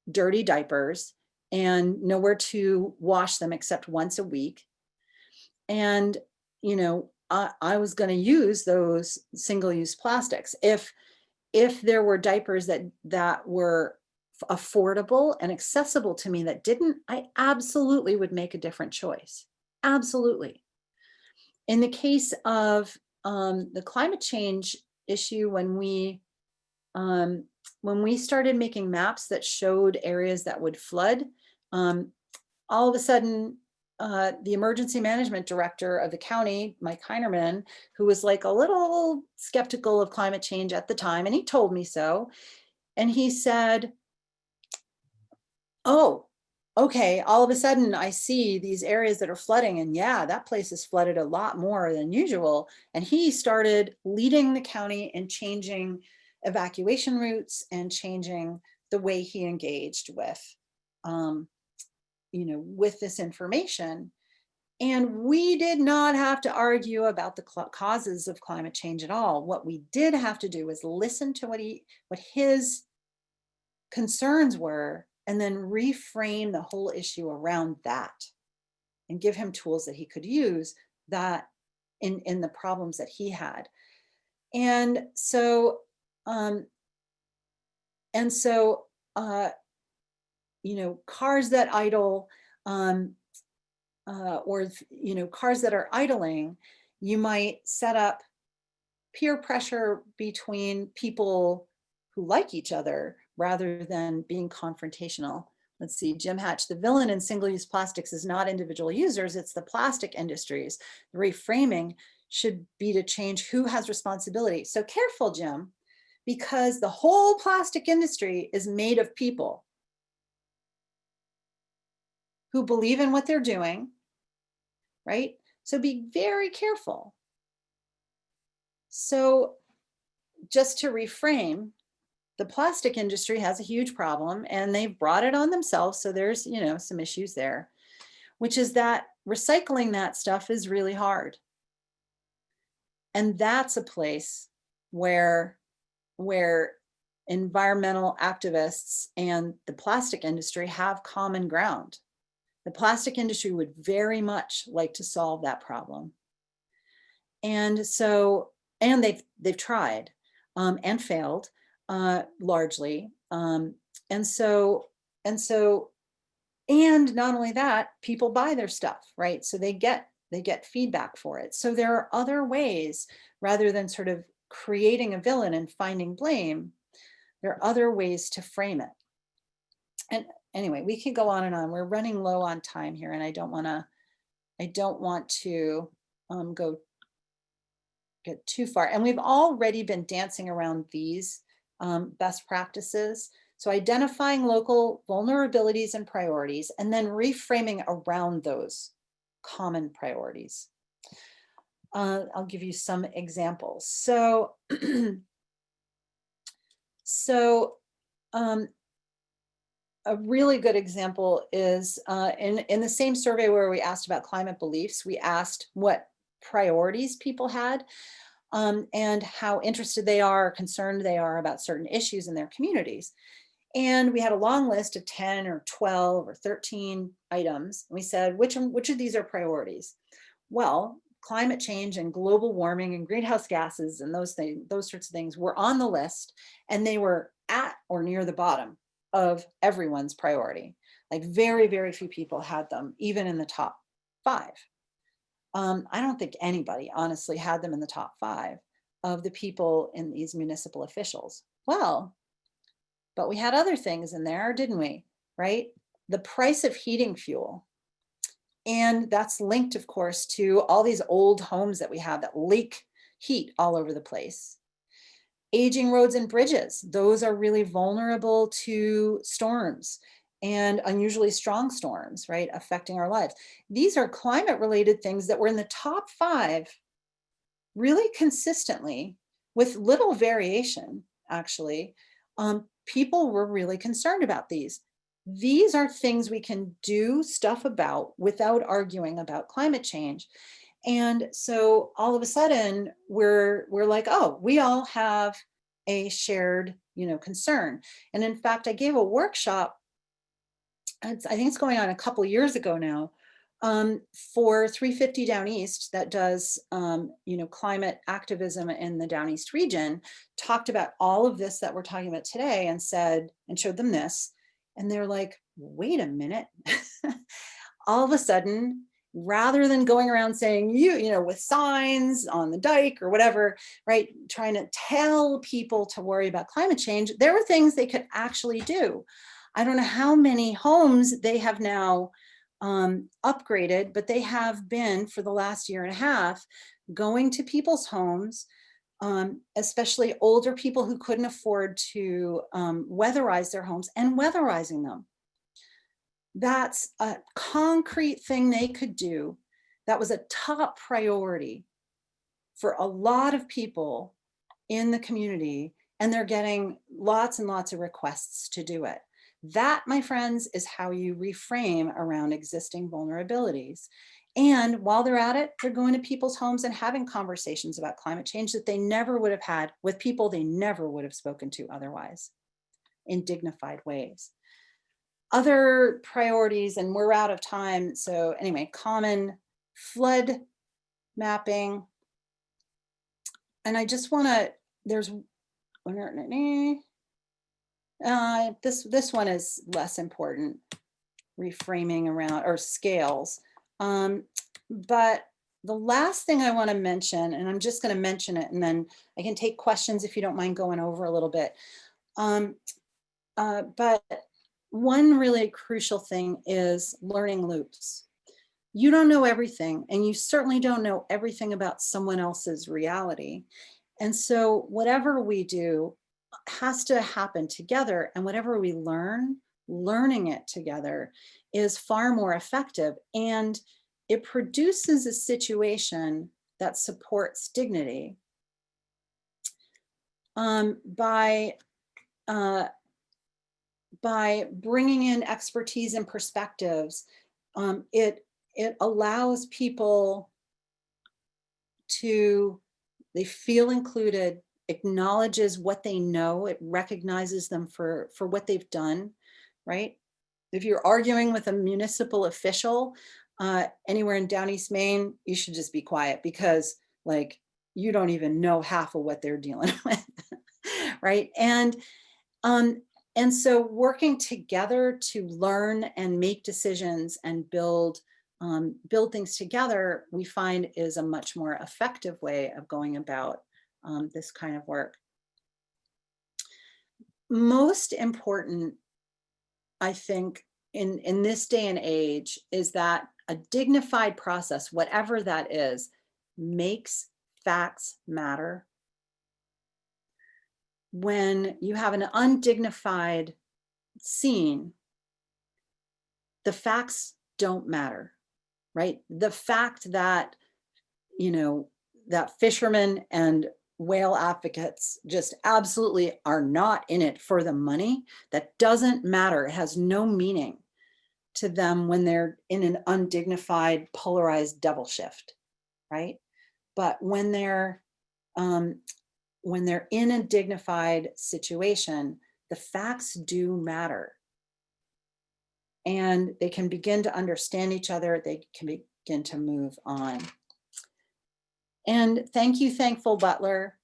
Speaker 2: dirty diapers and nowhere to wash them except once a week. And, I was going to use those single-use plastics. If there were diapers that were affordable and accessible to me that didn't, I absolutely would make a different choice. Absolutely. In the case of the climate change issue, um, when we started making maps that showed areas that would flood, um, all of a sudden, the emergency management director of the county, Mike Heinerman, who was like a little skeptical of climate change at the time, and he told me so. And he said, oh, okay, all of a sudden I see these areas that are flooding, and yeah, that place is flooded a lot more than usual. And he started leading the county in changing evacuation routes and changing the way he engaged um, with this information. And we did not have to argue about the causes of climate change at all. What we did have to do was listen to what his concerns were, and then reframe the whole issue around that and give him tools that he could use that in the problems that he had. And so um and so cars that idle, um or cars that are idling, you might set up peer pressure between people who like each other rather than being confrontational. Let's see, Jim Hatch, the villain in single-use plastics is not individual users, it's the plastic industries. The reframing should be to change who has responsibility. So careful, Jim, because the whole plastic industry is made of people who believe in what they're doing, right? So be very careful. So just to reframe, the plastic industry has a huge problem and they've brought it on themselves. So there's, some issues there, which is that recycling that stuff is really hard. And that's a place where environmental activists and the plastic industry have common ground. The plastic industry would very much like to solve that problem. And so, and they've tried and failed largely. And so, and not only that, people buy their stuff, right? So they get feedback for it. So there are other ways, rather than sort of creating a villain and finding blame, there are other ways to frame it. And anyway, we could go on and on. We're running low on time here, and I don't want to go get too far. And we've already been dancing around these best practices. So identifying local vulnerabilities and priorities, and then reframing around those common priorities. I'll give you some examples. So, a really good example is in the same survey where we asked about climate beliefs, we asked what priorities people had and how interested they are, concerned they are about certain issues in their communities. And we had a long list of 10 or 12 or 13 items. And we said, which of these are priorities? Well, climate change and global warming and greenhouse gases and those sorts of things were on the list, and they were at or near the bottom of everyone's priority. Like very, very few people had them, even in the top 5. I don't think anybody honestly had them in the top 5 of the people in these municipal officials. Well, but we had other things in there, didn't we? Right? The price of heating fuel. And that's linked, of course, to all these old homes that we have that leak heat all over the place. Aging roads and bridges, those are really vulnerable to storms and unusually strong storms, right, affecting our lives. These are climate related things that were in the top 5 really consistently with little variation, actually. People were really concerned about these. These are things we can do stuff about without arguing about climate change. And so all of a sudden we're like, oh, we all have a shared, concern. And in fact, I gave a workshop I think it's going on a couple years ago now, for 350 Down East that does, climate activism in the Down East region, talked about all of this that we're talking about today and showed them this. And they're like, wait a minute. All of a sudden, rather than going around saying, with signs on the dike or whatever, right, trying to tell people to worry about climate change, there were things they could actually do. I don't know how many homes they have now upgraded, but they have been for the last year and a half going to people's homes, especially older people who couldn't afford to weatherize their homes, and weatherizing them. That's a concrete thing they could do. That was a top priority for a lot of people in the community, and they're getting lots and lots of requests to do it. That, my friends, is how you reframe around existing vulnerabilities. And while they're at it, they're going to people's homes and having conversations about climate change that they never would have had with people they never would have spoken to otherwise, in dignified ways. Other priorities, and we're out of time. So anyway, common flood mapping. And I just want to, there's this one is less important, reframing around or scales. But the last thing I want to mention, and I'm just going to mention it, and then I can take questions if you don't mind going over a little bit. But one really crucial thing is learning loops. You don't know everything, and you certainly don't know everything about someone else's reality. And so whatever we do has to happen together, and whatever we learn, learning it together is far more effective, and it produces a situation that supports dignity by bringing in expertise and perspectives. It allows people to, they feel included, acknowledges what they know, it recognizes them for what they've done, right? If you're arguing with a municipal official anywhere in Down East Maine, you should just be quiet, because like, you don't even know half of what they're dealing with, right? And so working together to learn and make decisions and build things together, we find is a much more effective way of going about this kind of work. Most important, I think, in this day and age, is that a dignified process, whatever that is, makes facts matter. When you have an undignified scene, the facts don't matter, right? The fact that, that fishermen and whale advocates just absolutely are not in it for the money, that doesn't matter. It has no meaning to them when they're in an undignified, polarized double shift, right? But when they're in a dignified situation, the facts do matter. And they can begin to understand each other. They can begin to move on. And thank you, Thankful Butler.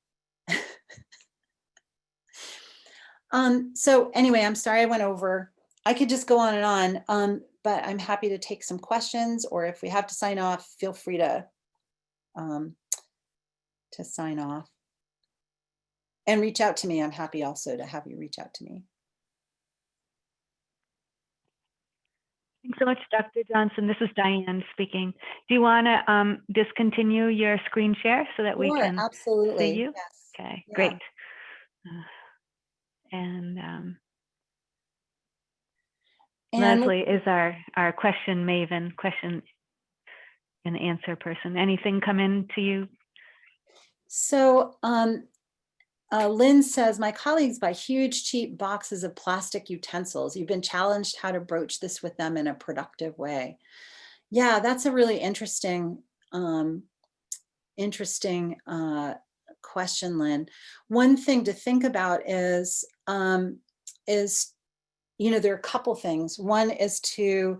Speaker 2: So anyway, I'm sorry I went over. I could just go on and on, but I'm happy to take some questions, or if we have to sign off, feel free to sign off. And reach out to me. I'm happy also to have you reach out to me.
Speaker 1: Thanks so much, Dr. Johnson. This is Diane speaking. Do you want to discontinue your screen share so that we can
Speaker 2: absolutely.
Speaker 1: see you?
Speaker 2: Yes.
Speaker 1: Okay,
Speaker 2: Yeah.
Speaker 1: great. And Leslie is our question maven, question and answer person. Anything come in to you?
Speaker 2: So Lynn says, my colleagues buy huge, cheap boxes of plastic utensils. You've been challenged how to broach this with them in a productive way. Yeah, that's a really interesting question, Lynn. One thing to think about is there are a couple things. One is to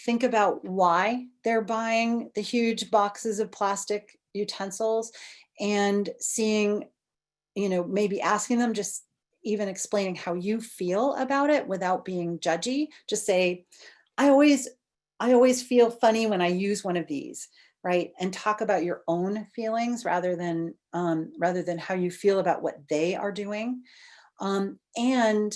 Speaker 2: think about why they're buying the huge boxes of plastic utensils, and seeing, maybe asking them, just even explaining how you feel about it without being judgy. Just say, I always, I always feel funny when I use one of these, right? And talk about your own feelings rather than how you feel about what they are doing. And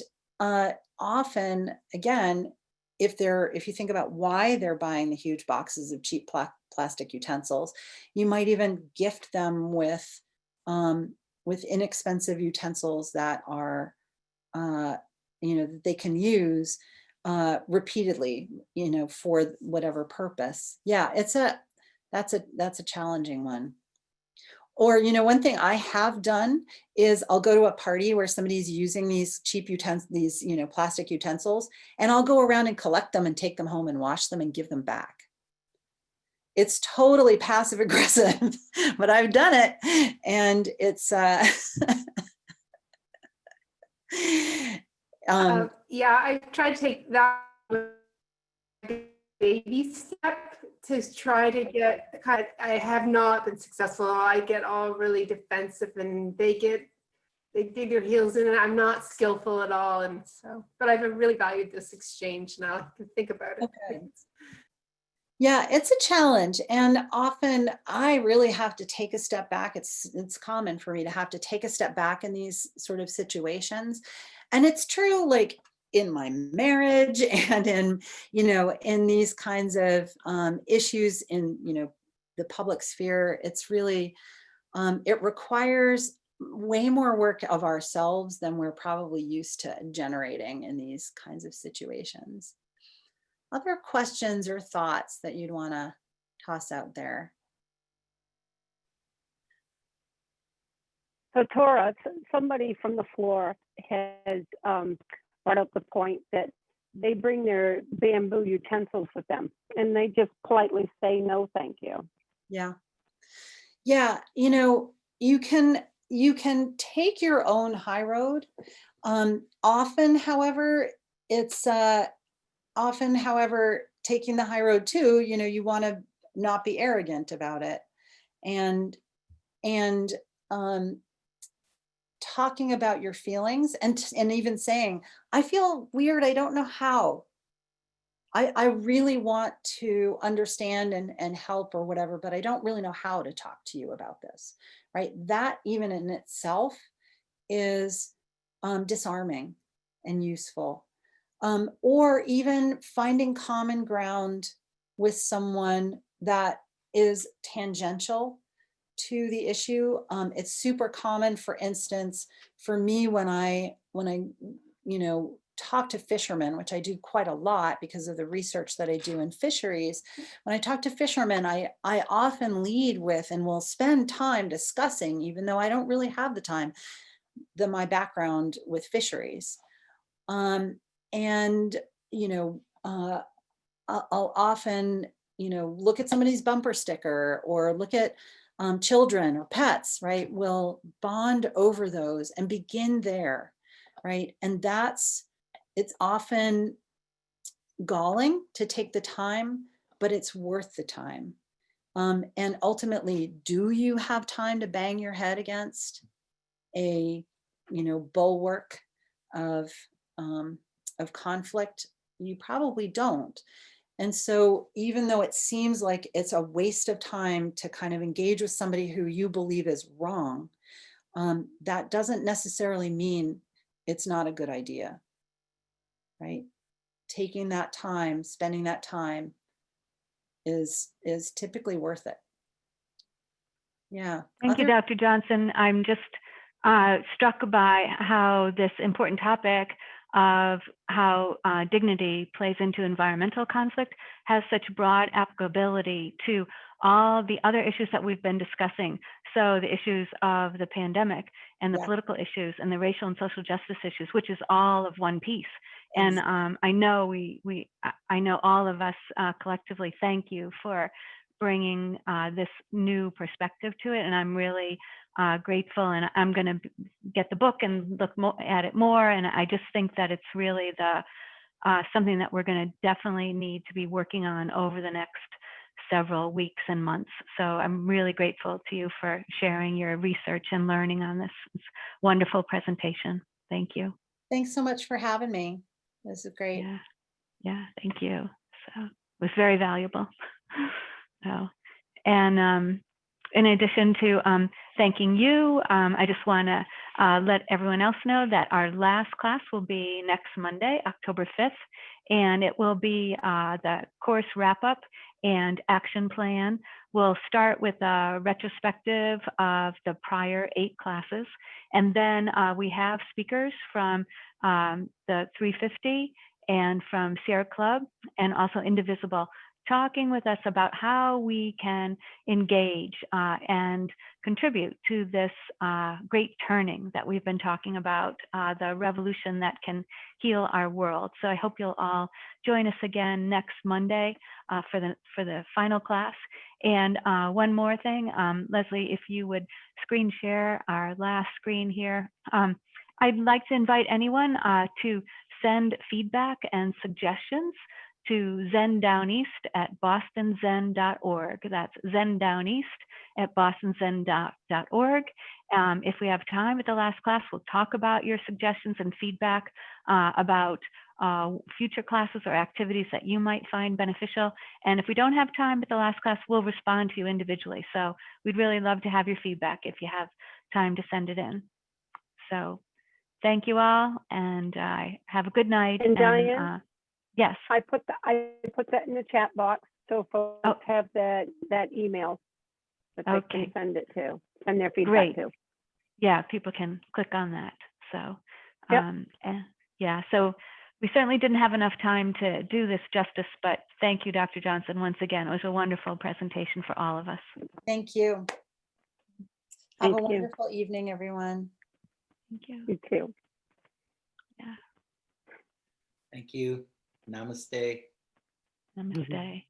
Speaker 2: often, again, if you think about why they're buying the huge boxes of cheap plastic utensils, you might even gift them with inexpensive utensils that are, uh, that they can use repeatedly, for whatever purpose. Yeah, that's a challenging one. Or, one thing I have done is I'll go to a party where somebody's using these cheap utensils, these, plastic utensils, and I'll go around and collect them and take them home and wash them and give them back. It's totally passive aggressive, but I've done it. And it's,
Speaker 3: Yeah, I try to take that baby step to try to get I have not been successful. I get all really defensive and they dig their heels in, and I'm not skillful at all. And so, but I've really valued this exchange now. I can think about it.
Speaker 2: Okay. Yeah, it's a challenge. And often I really have to take a step back. It's common for me to have to take a step back in these sort of situations. And it's true, like in my marriage and in these kinds of issues in, the public sphere. It's really, it requires way more work of ourselves than we're probably used to generating in these kinds of situations. Other questions or thoughts that you'd want to toss out there?
Speaker 4: So Tora, somebody from the floor has brought up the point that they bring their bamboo utensils with them and they just politely say, no, thank you.
Speaker 2: Yeah. Yeah. You can take your own high road. Often, however, it's taking the high road too, you want to not be arrogant about it. And um, talking about your feelings, and even saying, I feel weird, I don't know how. I really want to understand and help or whatever, but I don't really know how to talk to you about this, right? That even in itself is disarming and useful. Or even finding common ground with someone that is tangential to the issue. It's super common, for instance, for me when I talk to fishermen, which I do quite a lot because of the research that I do in fisheries. When I talk to fishermen, I often lead with and will spend time discussing, even though I don't really have the time, my background with fisheries. And I'll often look at somebody's bumper sticker or look at children or pets, right? We'll bond over those and begin there, right? And it's often galling to take the time, but it's worth the time. And ultimately, do you have time to bang your head against a bulwark of conflict? You probably don't. And so even though it seems like it's a waste of time to kind of engage with somebody who you believe is wrong, that doesn't necessarily mean it's not a good idea, right? Taking that time, spending that time is typically worth it. Yeah.
Speaker 1: Thank you, Dr. Johnson. I'm just struck by how this important topic of how dignity plays into environmental conflict has such broad applicability to all the other issues that we've been discussing. So the issues of the pandemic and the political issues and the racial and social justice issues, which is all of one piece. And I know I know all of us collectively thank you for bringing this new perspective to it. And I'm really grateful, and I'm going to get the book and look at it more. And I just think that it's really something that we're going to definitely need to be working on over the next several weeks and months. So I'm really grateful to you for sharing your research and learning on this wonderful presentation. Thank you.
Speaker 2: Thanks so much for having me. This is great.
Speaker 1: Yeah, thank you. So it was very valuable. So, and in addition to thanking you, I just want to let everyone else know that our last class will be next Monday, October 5th, and it will be the course wrap-up and action plan. We'll start with a retrospective of the prior 8 classes, and then we have speakers from the 350 and from Sierra Club, and also Indivisible, talking with us about how we can engage and contribute to this great turning that we've been talking about, the revolution that can heal our world. So I hope you'll all join us again next Monday for the final class. And one more thing, Leslie, if you would screen share our last screen here. I'd like to invite anyone to send feedback and suggestions to zendowneast@bostonzen.org. That's zendowneast@bostonzen.org. If we have time at the last class, we'll talk about your suggestions and feedback about future classes or activities that you might find beneficial. And if we don't have time at the last class, we'll respond to you individually. So we'd really love to have your feedback if you have time to send it in. So thank you all, and have a good night.
Speaker 4: And Diane?
Speaker 1: Yes.
Speaker 4: I put that in the chat box, so folks have that email that they can send it to, send their feedback to.
Speaker 1: Yeah, people can click on that. So,
Speaker 4: Yep.
Speaker 1: yeah, so we certainly didn't have enough time to do this justice, but thank you, Dr. Johnson, once again. It was a wonderful presentation for all of us.
Speaker 2: Thank you. Have
Speaker 4: Thank
Speaker 2: a
Speaker 4: you.
Speaker 2: wonderful evening, everyone.
Speaker 1: Thank you.
Speaker 4: You too.
Speaker 1: Yeah.
Speaker 5: Thank you. Namaste.
Speaker 1: Namaste.